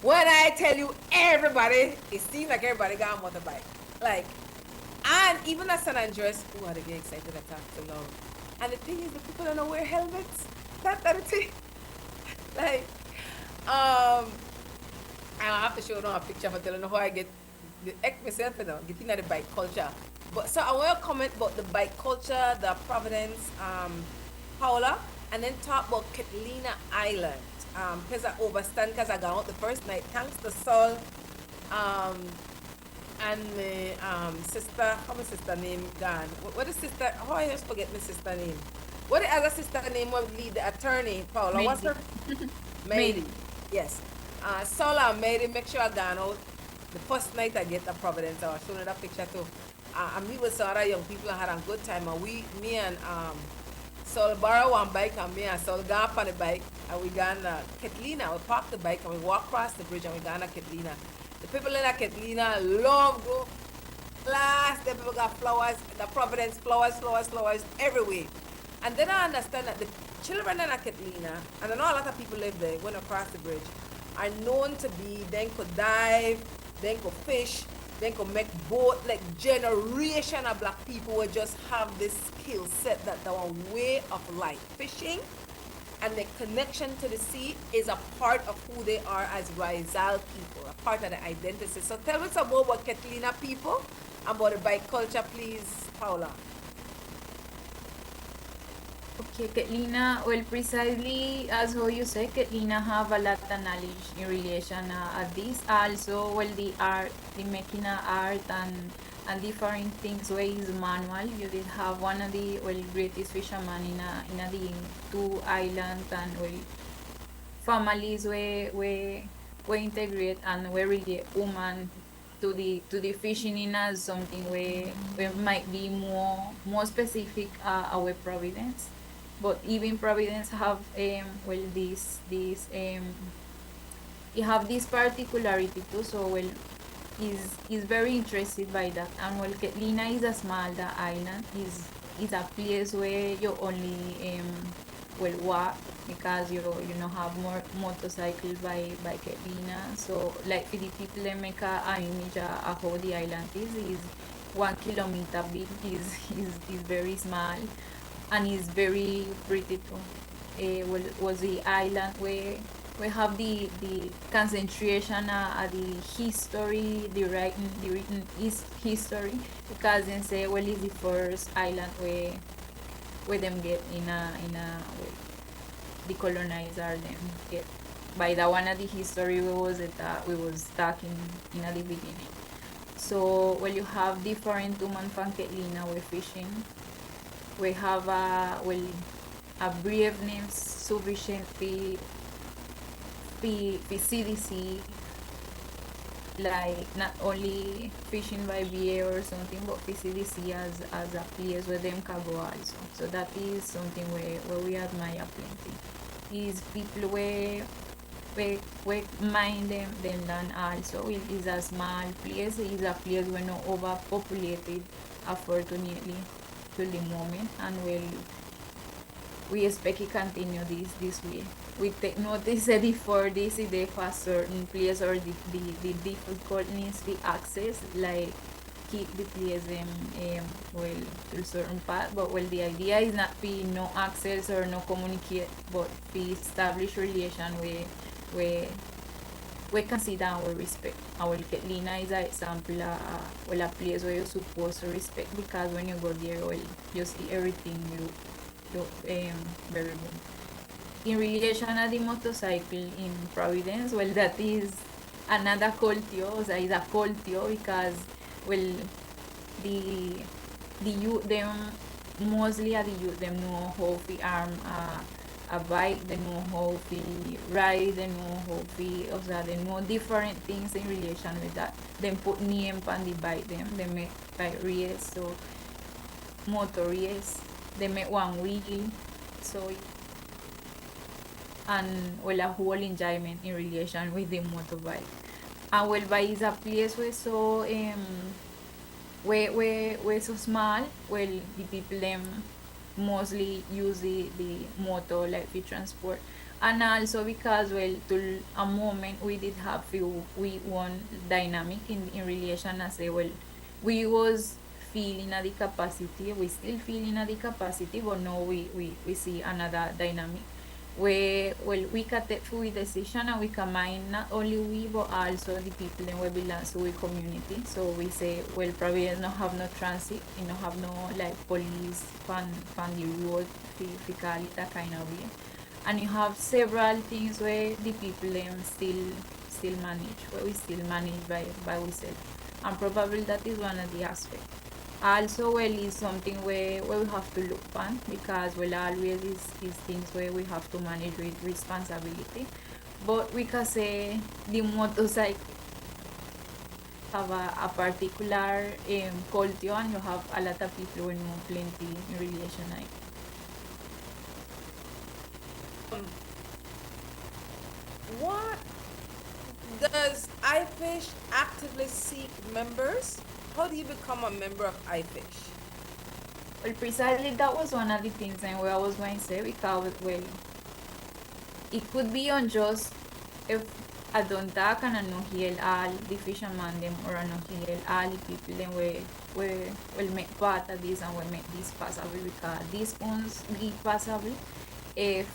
When I tell you everybody, it seems like everybody got a motorbike. Like, and even at San Andreas, oh, I get excited I talk too long. And the thing is, the people don't know wear helmets. That's the thing. Like, I have to show them a picture for telling how I get the myself, you know, getting at the bike culture. But so I want to comment about the bike culture, the Providence, Paula, and then talk about Catalina Island. Because I overstand because I got out the first night. Thanks to Sol, and my sister, how my sister name gone? What is sister? How I just forget my sister name? What the other sister name would lead the attorney, Paula? Mady. What's her? Mady. Yes. Sol and Mady, make sure I gone out. The first night I get to Providence, I was showing that picture too. And we with some other young people and had a good time. And me and Sol borrow one bike and me and Sol got up on the bike and we gone to Catalina. We parked the bike and we walk across the bridge and we gone to Catalina. The people in Catalina love go class. The people got flowers, the Providence flowers everywhere. And then I understand that the children in Catalina, and I know a lot of people live there, went across the bridge, are known to be, then could dive, then could fish, then could make boat. Like generation of black people will just have this skill set, that their way of life. Fishing and the connection to the sea is a part of who they are as Rizal people, a part of the identity. So tell me some more about Catalina people and about the bike culture, please, Paula. Okay, Catalina, well, precisely as how you said, Catalina have a lot of knowledge in relation at this. Also, well, the art, the making of art and different things where is manual. You did have one of the greatest fishermen in the two islands, and families were integrate and were really woman to the fishing in as something where might be more specific our Providence. But even Providence have this you have this particularity too. So is very interested by that. And Catalina is a small island. Is a place where you only walk, because you don't have more motorcycle by Catalina. So like for the people they make a image of how the island is 1 kilometer big, is very small. And it's very pretty too. Was the island where we have the concentration of the history, the written history, because they say it's the first island where them get in a the colonizer them get by the one of the history we was talking in the beginning. So you have different women from Catalina we're fishing. We have a braveness sufficient for CDC, like not only fishing by BA or something, but for CDC as a place where them can go also. So that is something where we admire plenty. Is people where mind them land also. It is a small place. It is a place where not overpopulated, unfortunately, to the moment, and we expect it continue this way. We take notice that for this is for certain place or the difficulties to access, like keep the place through certain path, but the idea is not be no access or no communicate, but be establish relation where we consider our respect. Our Catalina is an example of a place where you're supposed to respect, because when you go there, you see everything you very good. In relation to the motorcycle in Providence, that is another culture. So it's a culture because the youth them mostly at the youth them know how to arm a bike, they know how to ride, they know how to, also they know different things in relation with that. Then put name on the bike them, they make like race, so motor race, they make one wheel, so and well a whole enjoyment in relation with the motorbike. And well bike is a place where so where so small, well the people them mostly use the motor like for transport. And also because well to a moment we did have we one dynamic in relation as say well we was feeling at the capacity, we still feeling at the capacity, but now we see another dynamic where well we can take full decision and we can mind not only we but also the people in we belong to we community. So we say well probably not have no transit, you know have no like police fan the road fi call it that kind of way. And you have several things where the people them still manage, where we still manage by ourselves. And probably that is one of the aspects. Also well is something where we have to look on because well always is things where we have to manage with responsibility. But we can say the motorcycle have a particular culture and you have a lot of people who know plenty in relation like. What does iFish actively seek members? How do you become a member of iFish? Well, precisely that was one of the things and where I was going to say because well, it could be unjust if I don't talk and I know heal all the fishermen them or I know heal all the people them we will make part of this and will make this possible because these ones be possible if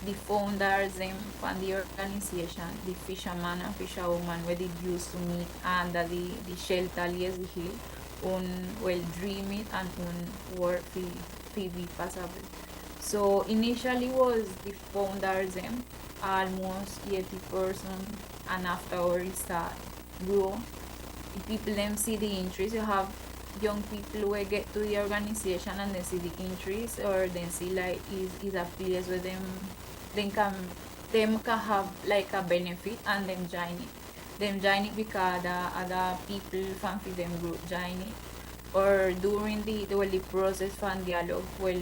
the founders them from the organization, the fisherman and fisherwoman where they used to meet under the shelter lies the hill on well dream it and on work be possible. So initially was the founders them almost 80% and afterwards start grow. The people them see the interest. You have young people who get to the organization and they see the interest or then see like is a place where them can have like a benefit and them join it. Them join it because the other people from them group join it. Or during the process from dialogue, well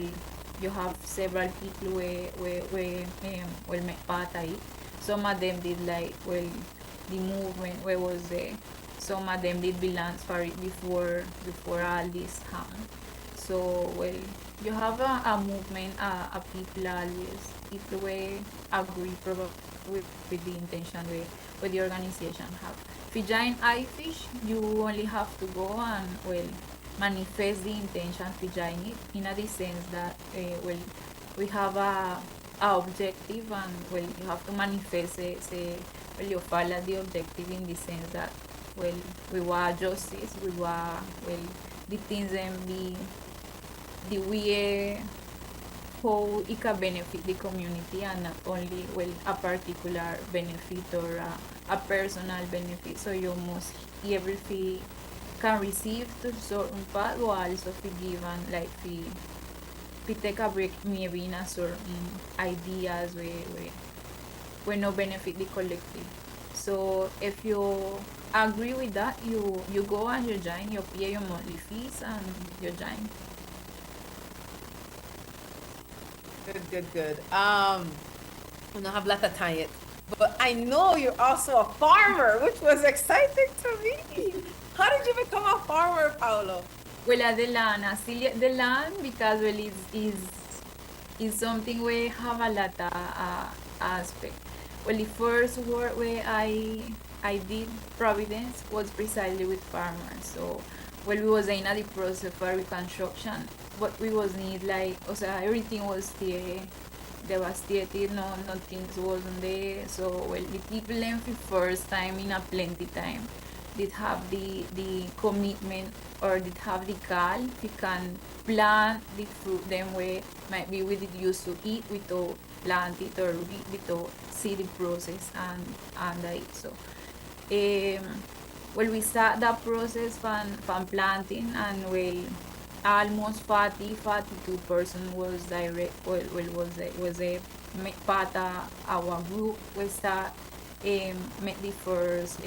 you have several people will make part of it. Some of them did like well the movement where was there. Some of them did belong for it before all this happened. So well you have a movement a people always people will agree probably with the intention with the organization have. If you join iFish, you only have to go and well manifest the intention to join it in the sense that well we have a objective and well you have to manifest say well you follow the objective in the sense that well we want justice, we want well the things and the way how it can benefit the community and not only well a particular benefit or a personal benefit. So you must everything can receive to certain part or also be given like we take a break maybe in a certain ideas where no benefit the collective. So if you agree with that, you go and you join, you pay your monthly fees and you join. Good. I don't have a lot of time yet, but I know you're also a farmer, which was exciting to me. How did you become a farmer, Paolo? Well, the land, I still get the land because well, is something we have a lot of aspect. Well, the first work where I did Providence was precisely with farmers. So, well, we was in the process for reconstruction, but we was need like, also everything was there, devastated, nothing wasn't there. So, well, the people them for first time in a plenty time did have the commitment or did have the call we can plant the fruit them way might be we did used to eat without plant it or without see the process and it. So well we start that process from planting and well almost 42% was direct, was a part of our group. We start make the first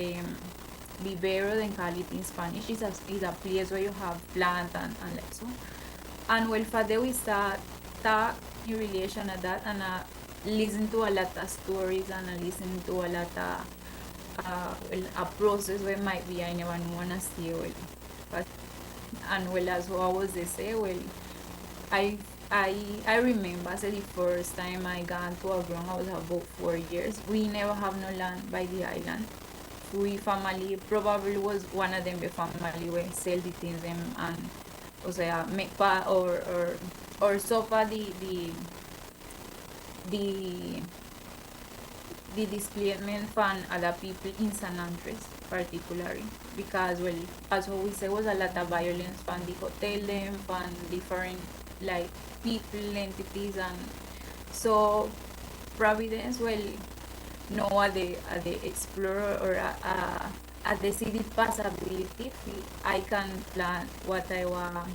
vivero, then call it in Spanish. Is a place where you have plant and like so. And well, for that we start talk in relation to that, and listen to a lot of stories, and listen to a lot of well, a process where might be I never know wanna see well. But and well, as I was they say, well, I I remember so the first time I got to a ground I was about 4 years. We never have no land by the island. We family probably was one of them the family where sell the things them, and o sea make pa or so far the the displacement from other people in San Andres particularly, because well, as what we say, was a lot of violence from the hotel them, from different like people entities, and so Providence, well, no at the explorer or at the see the possibility I can plan what I want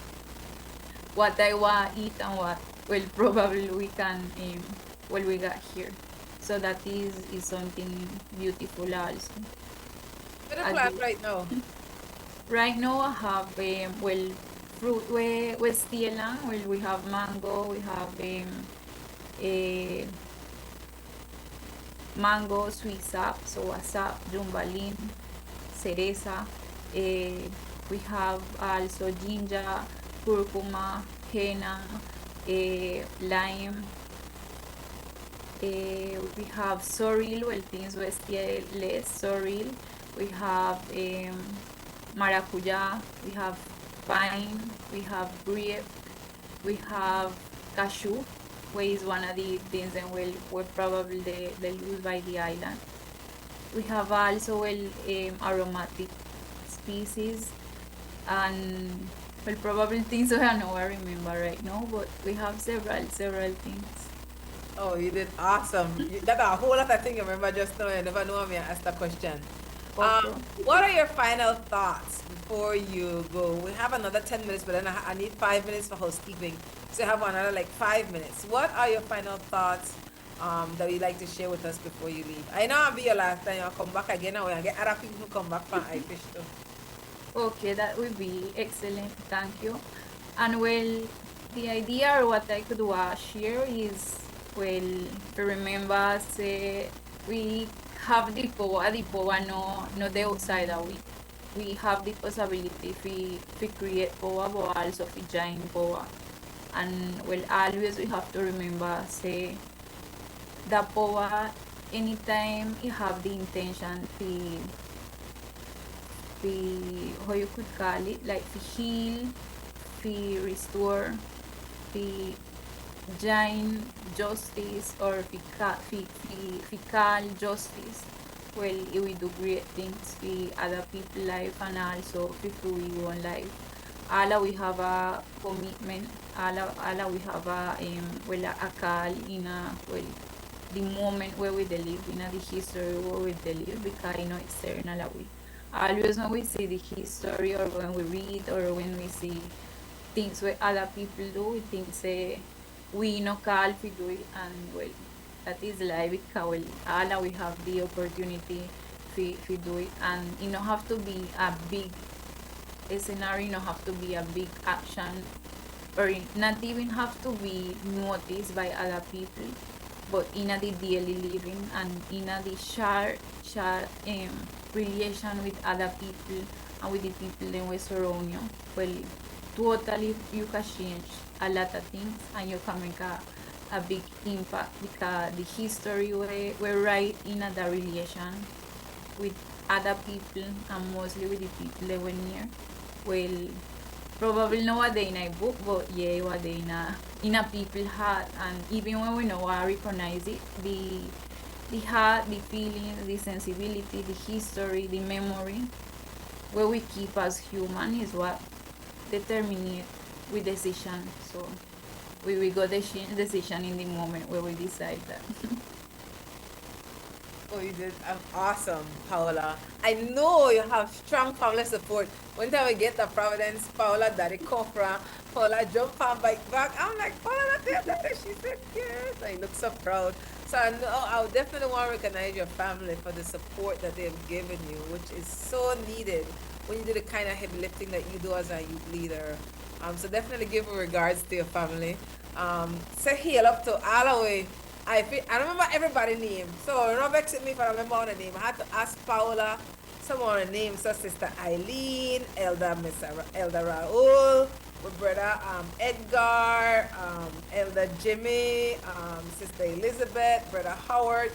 eat, and what well probably we can well we got here. So that is something beautiful also. What a At plan the- right now. Right now I have well fruit we still well we have mango, we have a mango, sweet sap, so sap, jumbalin, cereza. We have also ginger, curcuma, henna, lime. We have sorrel, well, things we still less sorrel. We have maracuja, we have pine, we have grape, we have cashew, which is one of the things that will probably they use by the island. We have also well aromatic species, and well probably things I know I remember right now, but we have several things. Oh, you did awesome. That a whole lot of things you remember just now. You never know me ask the question. Okay. What are your final thoughts before you go? We have another 10 minutes, but then I need 5 minutes for housekeeping. So I have another like 5 minutes. What are your final thoughts that you'd like to share with us before you leave? I know I'll be your last time. You'll come back again, and we'll get other people who come back from iFish too. Okay, that would be excellent. Thank you. And well, the idea or what I could share is well to remember say we have the power no the outsider we have the possibility to create power but also to join power, and well always we have to remember say the power anytime you have the intention to how you could call it like to heal, to restore, to join justice or call justice. Well, it will do great things for other people's life and also for we own life. All we have a commitment. All we have a well a call in a well the moment where we live in the history where we live, because you know external away. Always when we see the history or when we read or when we see things where other people do, we think say we no call to do it, and well that is life because well all we have the opportunity to do it, and it don't have to be a big scenario, it don't have to be a big action, or it not even have to be noticed by other people, but in a the daily living and in a the share relation with other people and with the people that we surround you. Well, totally you can change a lot of things and you can make a big impact, because the history we write in other relation with other people and mostly with the people that were near. Well, probably nowadays in a book, but yeah, what they in a people heart, and even when we know I recognize it, the heart, the feelings, the sensibility, the history, the memory, what we keep as human is what determines with decision. So we got the decision in the moment where we decide that. Oh, you did awesome, Paola. I know you have strong family support. One time we get to Providence, Paola daddy come from Paula jumped on bike back. I'm like, Paula, not there, Daddy. She said, yes. I look so proud. So I know I would definitely want to recognize your family for the support that they've given you, which is so needed when you do the kind of heavy lifting that you do as a youth leader. So definitely give regards to your family. Say hail up to all the way. I don't remember everybody's name, so don't vex with me if I don't remember all the name. I had to ask Paula some of the names. So Sister Eileen, Elder Raul, my brother Edgar, Elder Jimmy, Sister Elizabeth, Brother Howard.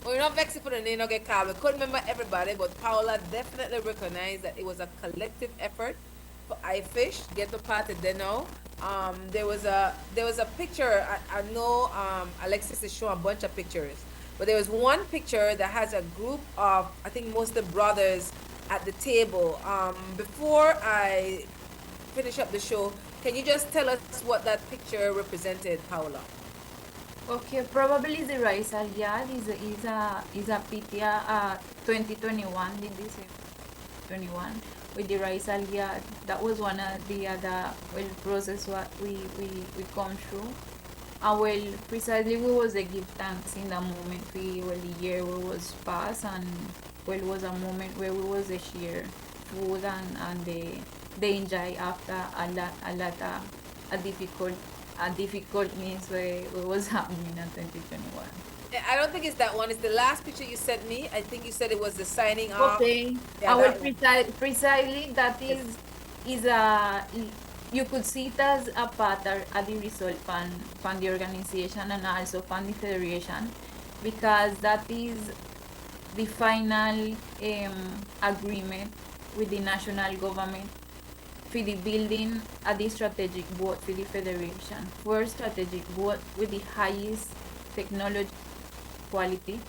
Well, you're not vexed for the name, not get called. We couldn't remember everybody, but Paula definitely recognized that it was a collective effort for iFish. Get the party there now. There was a picture. I know Alexis is showing a bunch of pictures, but there was one picture that has a group of, I think, most of the brothers at the table. Before I finish up the show, can you just tell us what that picture represented, Paula? Okay, probably the Rizal Yard is a PTA 2021, did this 21 with the Rizal Yard. That was one of the other process what we come through. Well, precisely we was a give thanks in the moment the year was passed, and it was a moment where we was a share food and they enjoy after a lot a difficult means where it was happening in 2021. I don't think it's that one. It's the last picture you sent me. I think you said it was the signing off. Okay. Yeah, Precisely that is a you could see it as a part of the result from the organization and also from the federation, because that is the final agreement with the national government for the building of the strategic board for the federation. First strategic board with the highest technology quality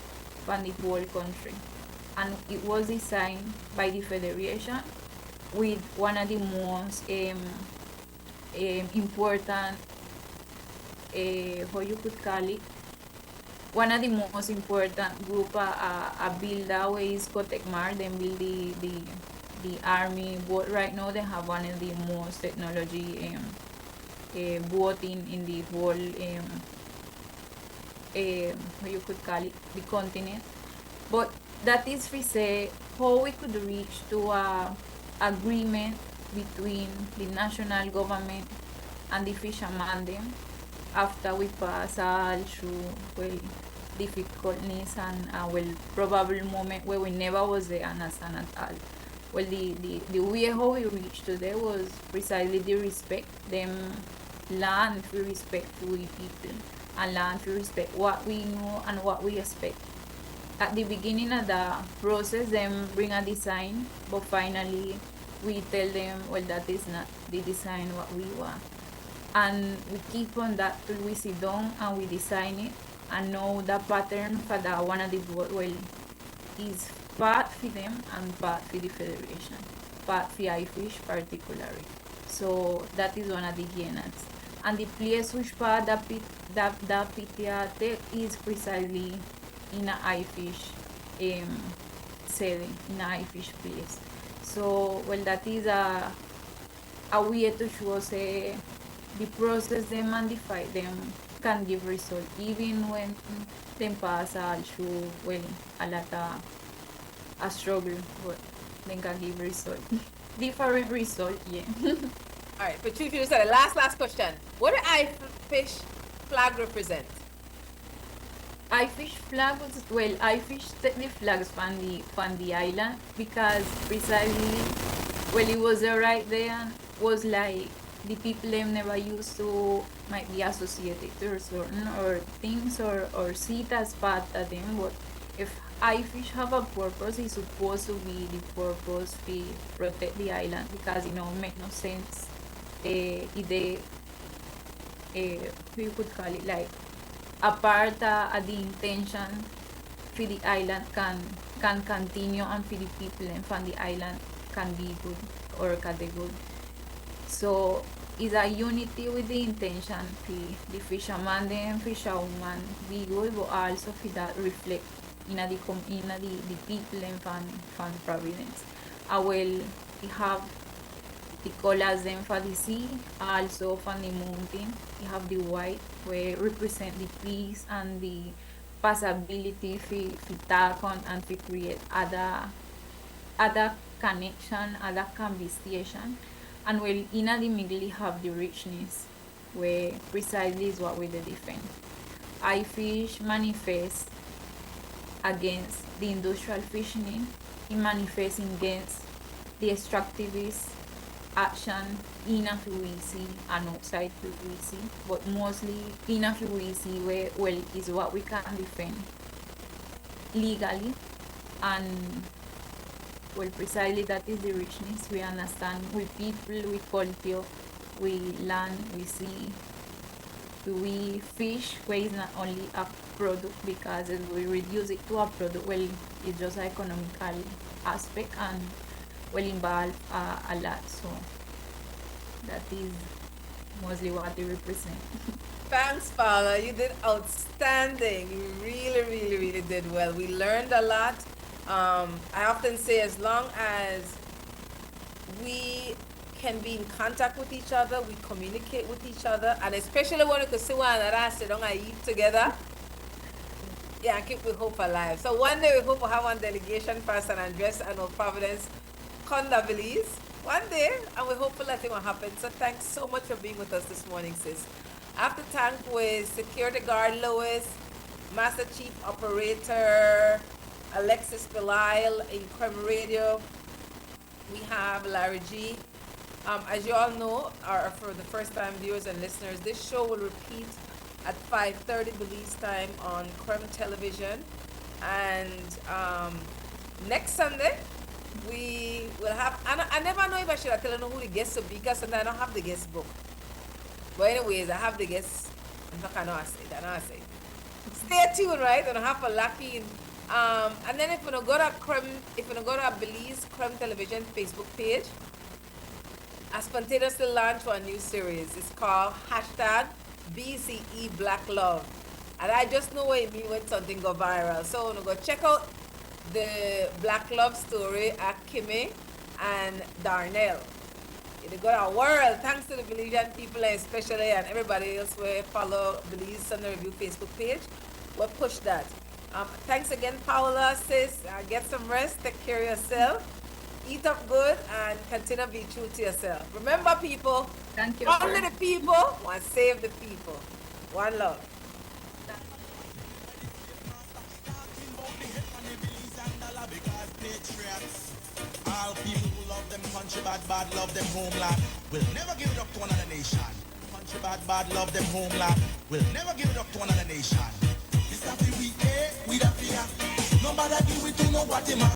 from the whole country. And it was designed by the federation with one of the most important, how you could call it, one of the most important group build away is Cotekmar. Then build the army, but right now they have one of the most technology boat in the whole how you could call it, the continent. But that is we say how we could reach to a agreement between the national government and the fishermen them after we pass all through difficulties and probable moment where we never was there understand at all. Well, the way how we reached today was precisely the respect them land we respect to we people and land we respect what we know and what we expect. At the beginning of the process, them bring a design, but finally we tell them, well, that is not the design what we want. And we keep on that till we sit down and we design it and know the pattern for that one of the board, well, is part for them and part for the federation, part for iFish particularly. So that is one of the gainers. And the place which part that PTA take is precisely in a iFish setting, in a iFish place. So well, that is a way to show say the process them and the fight them can give result even when them pass all through well a lot of a struggle, but they can give result. Different result, yeah. Alright, but Chief, you said the last question. What do iFish flag represent? iFish flag was well. iFish take the flags from the island because precisely well it was right there was like the people them never used to might be associated to certain or things or see it as part of them. But if iFish have a purpose, it's supposed to be the purpose to protect the island because make no sense. If they you could call it like a part of the intention for the island can continue and for the people and from the island can be good or can be good. So it's a unity with the intention for the fisherman and fisherwoman be good, but also for that reflect in the people and from Providence. I will have the colors them for the sea, also from the mountain. You have the white where represent the peace and the possibility for talk on and to create other connection, other conversation. And well in the middle you have the richness where precisely is what we the defend. I fish manifest against the industrial fishing, it manifests against the extractivist action in a fluency and outside fluency, but mostly in a fluency where well is what we can defend legally and well precisely that is the richness we understand with people, with culture, we land, we see, we fish where it's not only a product because if we reduce it to a product, well it's just an economical aspect and will involve a lot, so that is mostly what they represent. Thanks, Paula. You did outstanding. You really, really, really did well. We learned a lot. I often say as long as we can be in contact with each other, we communicate with each other, and especially when we can see one another sit down and eat together, yeah, and keep we hope alive. So one day we hope we'll have one delegation for San Andres and Old Providence, Conda Belize, one day, and we hope that it will happen. So thanks so much for being with us this morning, sis. I have to thank with Security Guard Lois, Master Chief Operator Alexis Belial in Creme Radio. We have Larry G. As you all know, or for the first time viewers and listeners, this show will repeat at 5:30 Belize time on Creme Television. And next Sunday, we will have, I never know if I should tell you who the guests will be because sometimes I don't have the guest book. But anyways, I have the guests. I'm not gonna say that, I say. Stay tuned, right? And I have a lucky. And then if you go to Belize Creme Television Facebook page, I spontaneously launched a new series. It's called #BCE Black Love. And I just know what it means when something go viral. So I'm gonna go check out the Black Love story at Kimmy and Darnell. They got a world, thanks to the Belizean people especially and everybody else who follow Belize Sunday Review Facebook page. We'll push that. Thanks again, Paula, sis. Get some rest, take care of yourself, eat up good, and continue to be true to yourself. Remember, people, Thank you. only the people want to save the people. One love. All people who love them country bad, love them homeland. Will never give it up to another nation. Country bad, love them homeland. Will never give it up to another nation. It's that we the fear. Nobody do it to nobody, man.